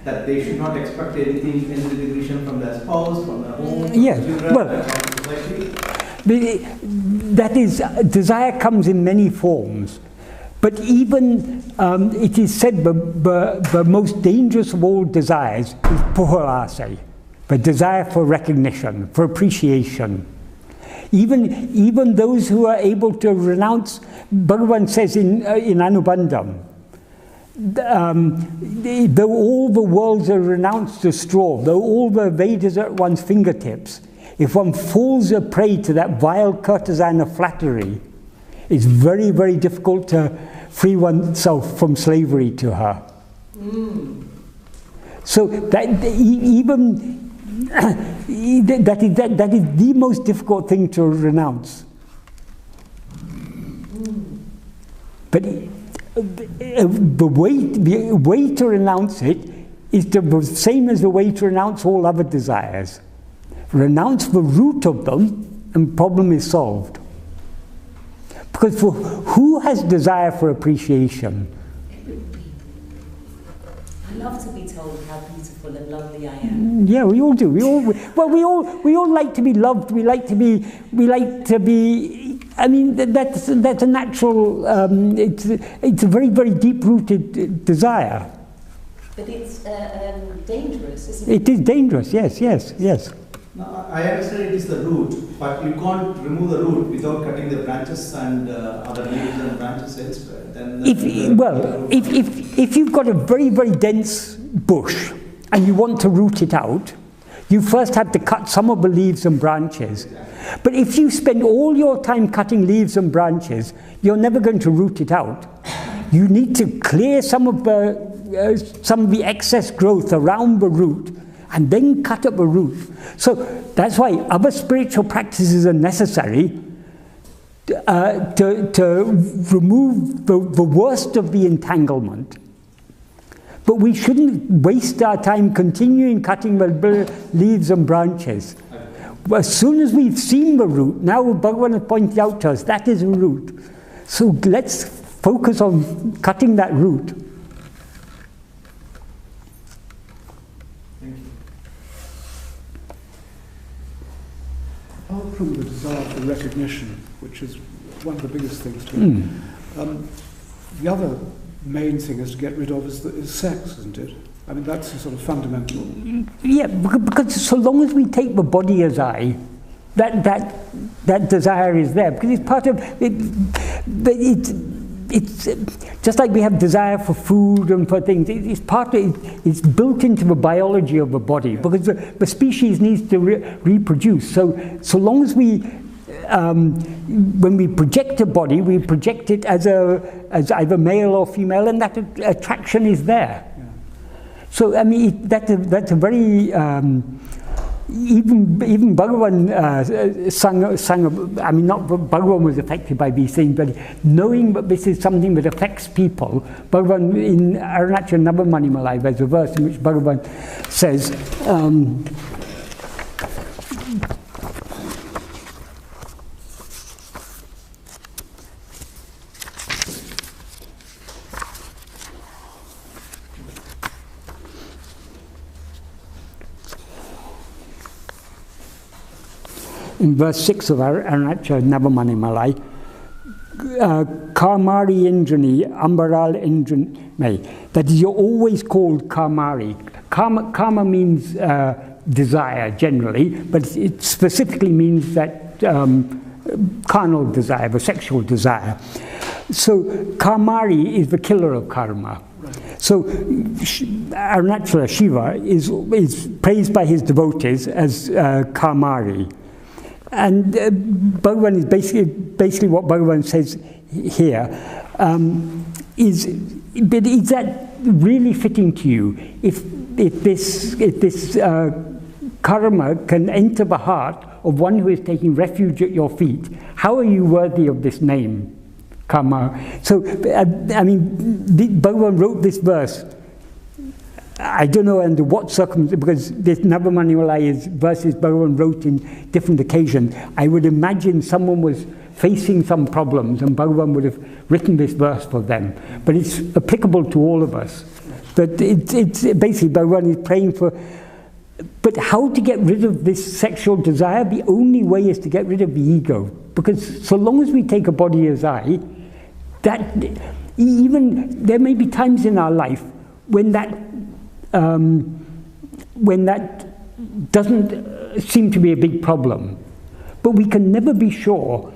That they should not expect anything, any recognition from their spouse, from their home, Yes, children, well, from society? that is, desire comes in many forms. But even it is said the most dangerous of all desires is puhalase, the desire for recognition, for appreciation. Even those who are able to renounce, Bhagavan says in Anubandham, though all the worlds are renounced as straw, though all the Vedas are at one's fingertips, if one falls a prey to that vile courtesan of flattery, it's very, very difficult to free oneself from slavery to her. So that even that is the most difficult thing to renounce. But the way to renounce it is the same as the way to renounce all other desires. Renounce the root of them, and problem is solved. Because for who has desire for appreciation? I love to be told how beautiful and lovely I am. Yeah, we all do. We all like to be loved. We like to be. I mean, that's a natural. It's a very, very deep-rooted desire. But it's dangerous, isn't it? It is dangerous. Yes, yes, yes. No, I understand it is the root, but you can't remove the root without cutting the branches and other leaves and branches elsewhere. Then if you've got a very, very dense bush and you want to root it out, you first have to cut some of the leaves and branches. But if you spend all your time cutting leaves and branches, you're never going to root it out. You need to clear some of the excess growth around the root and then cut up the root. So that's why other spiritual practices are necessary to remove the worst of the entanglement. But we shouldn't waste our time continuing cutting the leaves and branches. As soon as we've seen the root, now Bhagavan has pointed out to us, that is a root. So let's focus on cutting that root. Apart from the desire for recognition, which is one of the biggest things to me, the other main thing is to get rid of is sex, isn't it? I mean, that's a sort of fundamental. Yeah, because so long as we take the body as I, that desire is there, because it's part of it. It's just like we have desire for food and for things. It's part of it. It's built into the biology of the body, because the species needs to reproduce. So long as we, when we project a body, we project it as either male or female, and that attraction is there. Yeah. So I mean, that's a very even Bhagavan sang. I mean, not Bhagavan was affected by these things, but knowing that this is something that affects people, Bhagavan in Arunachal Navamani Malai, there's a verse in which Bhagavan says. in verse 6 of Arunachal Navamani Malai, Karmari Indrani, Ambaral Indrani, that is, you're always called Karmari. Karma means desire generally, but it specifically means that carnal desire, the sexual desire. So Karmari is the killer of karma. So Arunachala Shiva is praised by his devotees as Karmari. And Bhagavan is basically what Bhagavan says here, is that really fitting to you? If this karma can enter the heart of one who is taking refuge at your feet, how are you worthy of this name, karma? So, I mean, Bhagavan wrote this verse, I don't know under what circumstances, because this Navamani Malai is verses Bhagavan wrote in different occasions. I would imagine someone was facing some problems and Bhagavan would have written this verse for them. But it's applicable to all of us. But it's basically Bhagavan is praying for, but how to get rid of this sexual desire? The only way is to get rid of the ego. Because so long as we take a body as I, that even there may be times in our life when that doesn't seem to be a big problem. But we can never be sure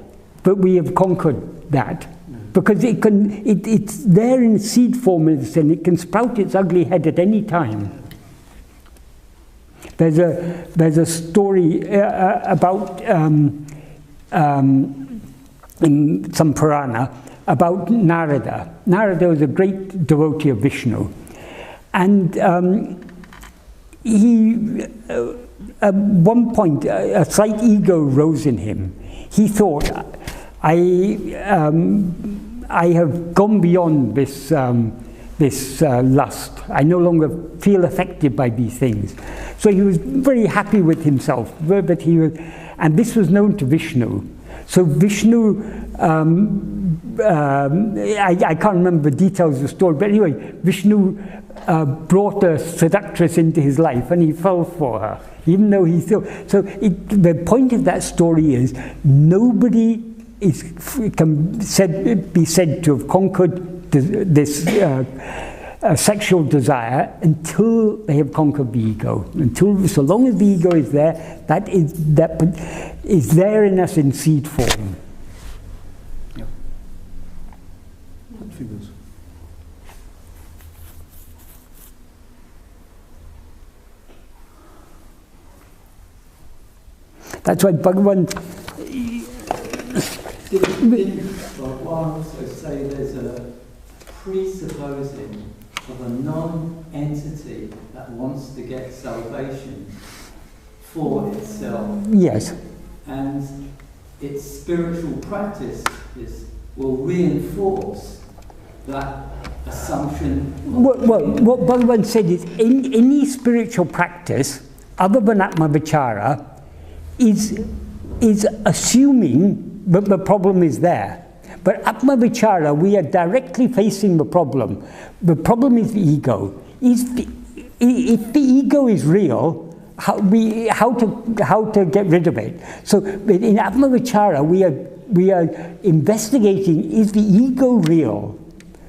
that we have conquered that. Because it's there in seed form and it can sprout its ugly head at any time. There's a story about in some Purana about Narada. Narada was a great devotee of Vishnu. And he, at one point, a slight ego rose in him. He thought, I have gone beyond this lust. I no longer feel affected by these things. So he was very happy with himself. But and this was known to Vishnu. So Vishnu, I can't remember the details of the story, but anyway, Vishnu brought a seductress into his life and he fell for her, even though he still... So the point of that story is nobody can be said to have conquered this sexual desire until they have conquered the ego. So long as the ego is there, that is there in us in seed form. Yeah. That figures. That's why Bhagavan... Didn't Bhagavan also say there's a presupposing of a non-entity that wants to get salvation for itself? Yes. And its spiritual practice will reinforce that assumption. What Bhagavan said is, in any spiritual practice, other than Atma-vichara, is assuming that the problem is there. But Atma-vichara, we are directly facing the problem. The problem is the ego. If the ego is real, how to get rid of it? So in Atma-vichara, we are investigating, is the ego real?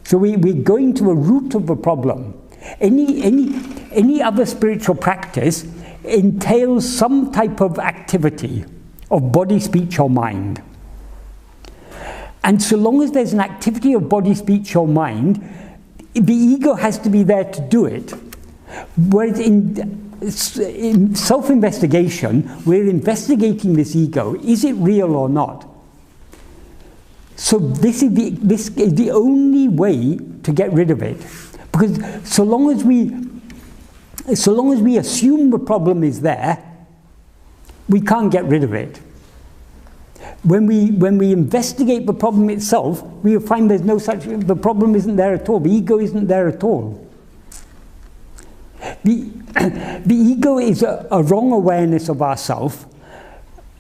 So we're going to a root of the problem. Any other spiritual practice entails some type of activity of body, speech, or mind. And so long as there's an activity of body, speech, or mind, the ego has to be there to do it. Whereas in self-investigation, we're investigating this ego. Is it real or not? So this is the only way to get rid of it. Because so long as we assume the problem is there, we can't get rid of it. When we investigate the problem itself, we will find there's no such... The problem isn't there at all. The ego isn't there at all. The ego is a wrong awareness of ourself,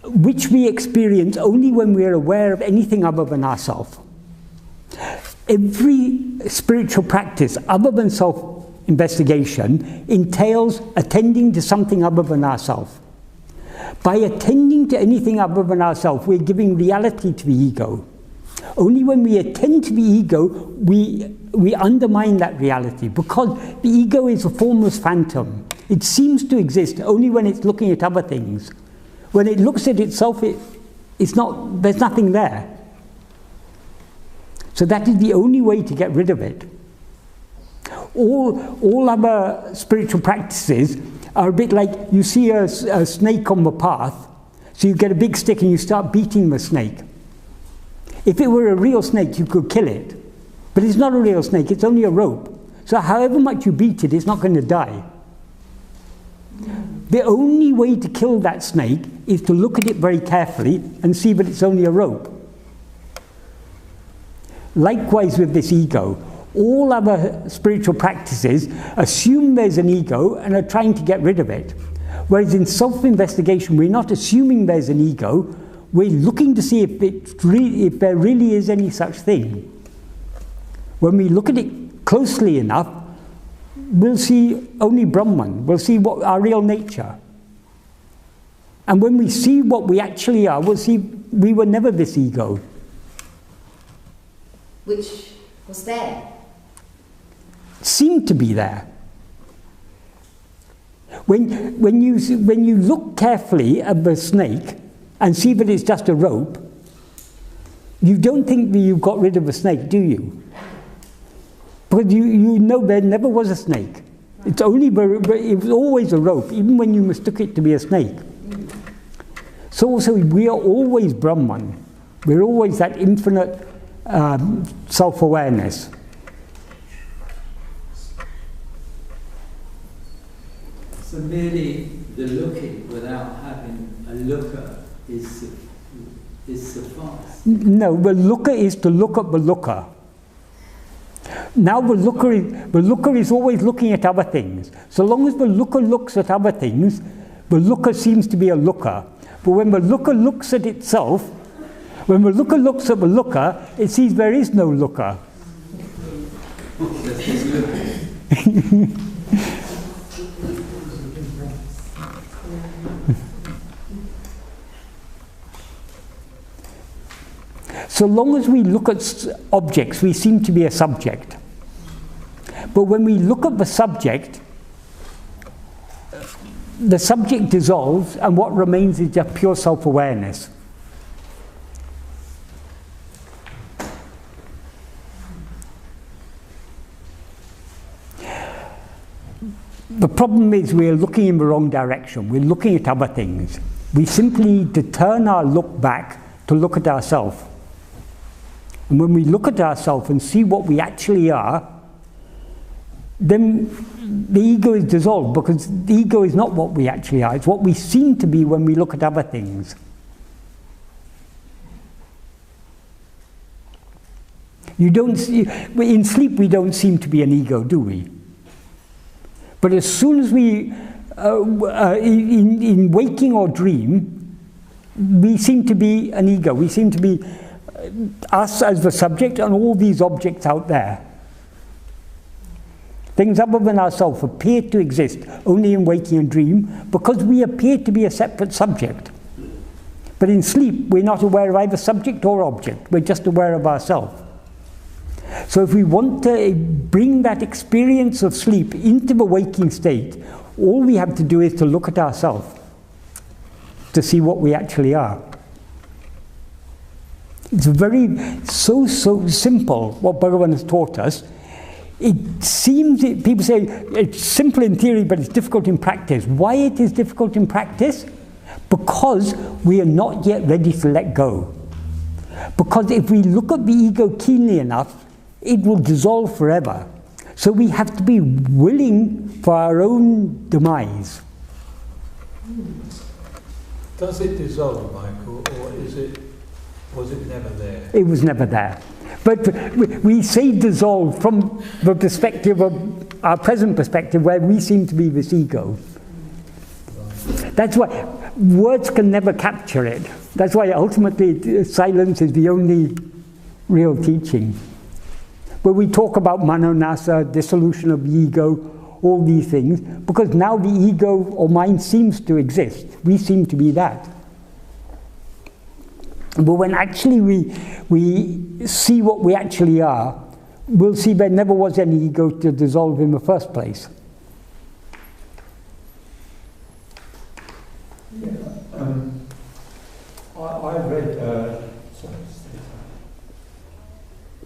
which we experience only when we are aware of anything other than ourself. Every spiritual practice other than self-investigation entails attending to something other than ourself. By attending to anything other than ourselves, we're giving reality to the ego. Only when we attend to the ego, we undermine that reality, because the ego is a formless phantom. It seems to exist only when it's looking at other things. When it looks at itself, there's nothing there. So that is the only way to get rid of it. All other spiritual practices are a bit like you see a snake on the path, so you get a big stick and you start beating the snake. If it were a real snake, you could kill it. But it's not a real snake, it's only a rope. So however much you beat it, it's not going to die. The only way to kill that snake is to look at it very carefully and see that it's only a rope. Likewise with this ego. All other spiritual practices assume there's an ego and are trying to get rid of it. Whereas in self-investigation, we're not assuming there's an ego, we're looking to see if there really is any such thing. When we look at it closely enough, we'll see only Brahman, we'll see what our real nature. And when we see what we actually are, we'll see we were never this ego. Which was there. Seemed to be there. When you look carefully at the snake and see that it's just a rope, you don't think that you've got rid of the snake, do you? Because you know there never was a snake. It was always a rope, even when you mistook it to be a snake. So also we are always Brahman. We're always that infinite self-awareness. So merely the looking without having a looker is suffice? No, the looker is to look at the looker. Now the looker is always looking at other things. So long as the looker looks at other things, the looker seems to be a looker. But when the looker looks at itself, when the looker looks at the looker, it sees there is no looker. So long as we look at objects, we seem to be a subject. But when we look at the subject dissolves, and what remains is just pure self-awareness. The problem is we're looking in the wrong direction. We're looking at other things. We simply need to turn our look back to look at ourselves. And when we look at ourselves and see what we actually are, then the ego is dissolved, because the ego is not what we actually are. It's what we seem to be when we look at other things. In sleep we don't seem to be an ego, do we? But as soon as we, in waking or dream, we seem to be an ego. We seem to be us as the subject and all these objects out there. Things other than ourselves appear to exist only in waking and dream because we appear to be a separate subject. But in sleep, we're not aware of either subject or object. We're just aware of ourselves. So if we want to bring that experience of sleep into the waking state, all we have to do is to look at ourselves to see what we actually are. It's so simple what Bhagavan has taught us. It seems, people say it's simple in theory, but it's difficult in practice. Why it is difficult in practice? Because we are not yet ready to let go. Because if we look at the ego keenly enough, it will dissolve forever. So we have to be willing for our own demise. Does it dissolve, Michael, or was it never there? It was never there. But we say dissolve from the perspective of our present perspective, where we seem to be this ego. That's why words can never capture it. That's why ultimately silence is the only real teaching. Where we talk about manonasa, dissolution of the ego, all these things, because now the ego or mind seems to exist. We seem to be that. But when actually we see what we actually are, we'll see there never was any ego to dissolve in the first place. Yeah,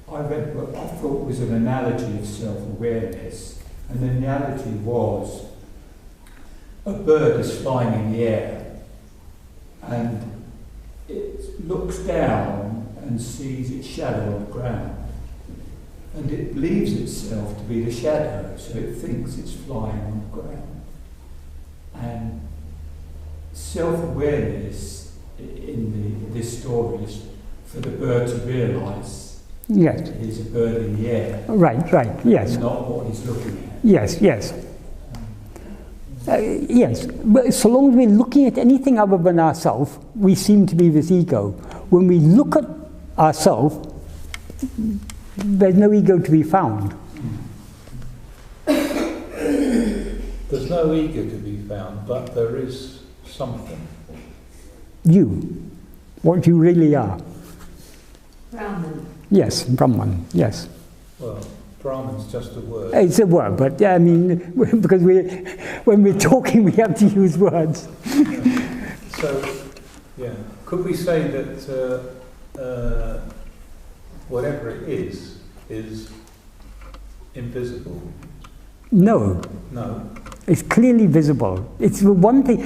I read what I thought was an analogy of self-awareness, and the analogy was a bird is flying in the air, and it looks down and sees its shadow on the ground, and it believes itself to be the shadow, so it thinks it's flying on the ground. And self-awareness in this story is for the bird to realise yes, he's a bird in the air. Right, yes. Not what he's looking at. Yes. Yes, but so long as we're looking at anything other than ourselves, we seem to be this ego. When we look at ourselves, there's no ego to be found. There's no ego to be found, but there is something. You, what you really are. Brahman. Yes, Brahman, yes. Well, Brahman's just a word. It's a word, but I mean, because when we're talking, we have to use words. So, yeah, could we say that whatever it is invisible? No. No. It's clearly visible. It's the one thing.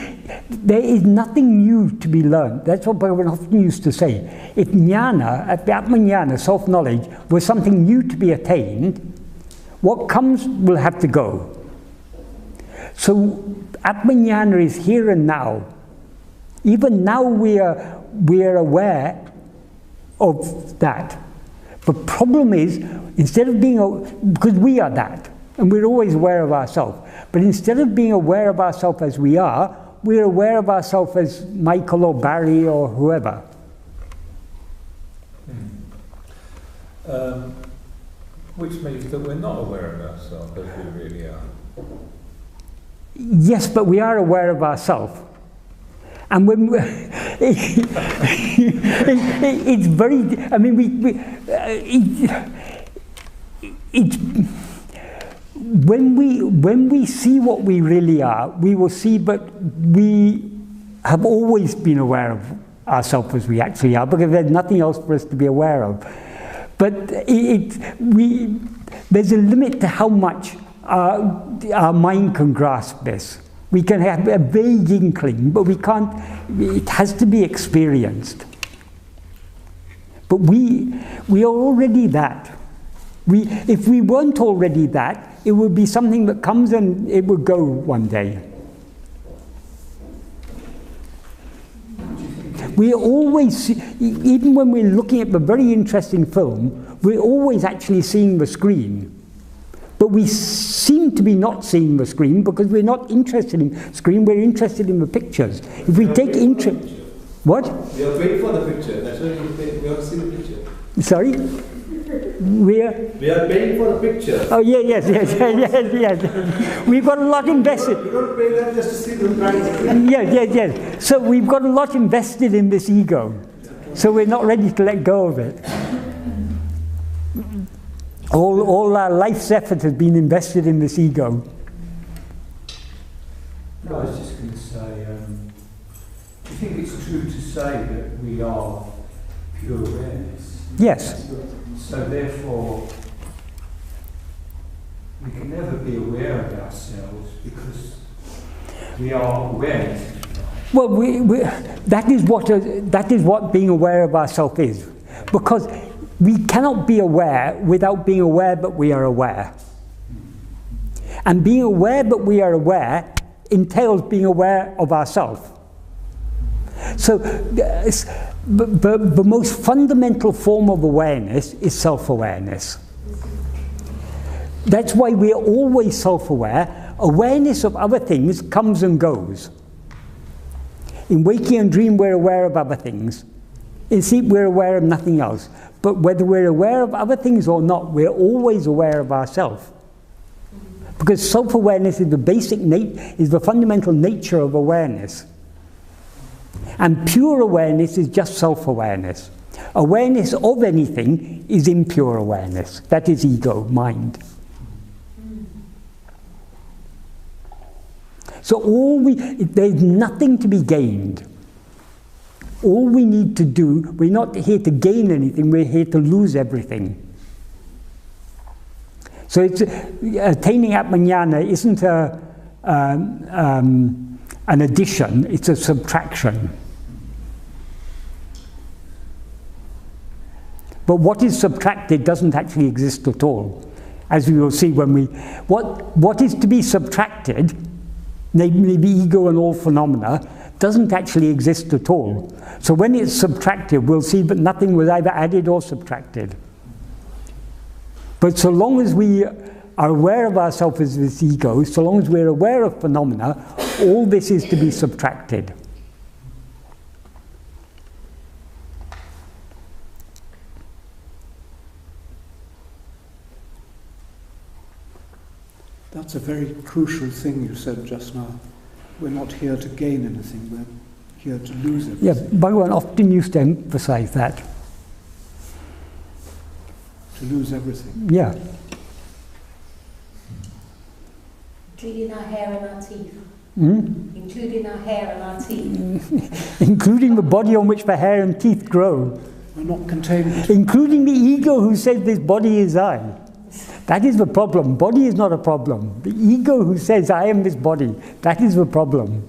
There is nothing new to be learned. That's what Bhagavan often used to say. If jnana, Atmajnana, self-knowledge, was something new to be attained, what comes will have to go. So Atmajnana is here and now. Even now we are aware of that. The problem is, instead of being, because we are that, and we're always aware of ourselves, but instead of being aware of ourselves as we are, we're aware of ourselves as Michael or Barry or whoever. Which means that we're not aware of ourselves as we really are. Yes, but we are aware of ourselves. And when it's very, I mean, when we see what we really are, we will see, but we have always been aware of ourselves as we actually are, because there's nothing else for us to be aware of. But there's a limit to how much our mind can grasp this. We can have a vague inkling, but we can't, it has to be experienced. But we are already that. If we weren't already that, it would be something that comes and it would go one day. We always, even when we're looking at the very interesting film, we're always actually seeing the screen. But we seem to be not seeing the screen because we're not interested in the screen, we're interested in the pictures. If we take interest... What? We are waiting for the picture, that's why we have to see the picture. Sorry? We are paying for a picture. Oh, yes. We've got a lot invested. We don't pay that just to see the price. Yes. So we've got a lot invested in this ego. So we're not ready to let go of it. All our life's effort has been invested in this ego. No, I was just going to say, do you think it's true to say that we are pure awareness? Yes. So therefore, we can never be aware of ourselves because we are awareness. Well, that is what being aware of ourselves is. Because we cannot be aware without being aware that we are aware. And being aware that we are aware entails being aware of ourselves. So the most fundamental form of awareness is self-awareness. That's why we are always self-aware. Awareness of other things comes and goes. In waking and dream, we're aware of other things. In sleep, we're aware of nothing else. But whether we're aware of other things or not, we're always aware of ourselves. Because self-awareness is the is the fundamental nature of awareness. And pure awareness is just self-awareness. Awareness of anything is impure awareness. That is ego, mind. So there's nothing to be gained. All we need to do, we're not here to gain anything, we're here to lose everything. So it's, attaining Atmajnana isn't an addition, it's a subtraction. But what is subtracted doesn't actually exist at all. As we will see when what is to be subtracted, namely ego and all phenomena, doesn't actually exist at all. So when it's subtracted, we'll see that nothing was either added or subtracted. But so long as we are aware of ourselves as this ego, so long as we're aware of phenomena, all this is to be subtracted. That's a very crucial thing you said just now. We're not here to gain anything, we're here to lose everything. Yeah, Bhagavan often used to emphasize that. To lose everything. Yeah. Including our hair and our teeth. Including our hair and our teeth. Including the body on which the hair and teeth grow. We're not contained. Including the ego who says this body is I. That is the problem. Body is not a problem. The ego who says I am this body, that is the problem.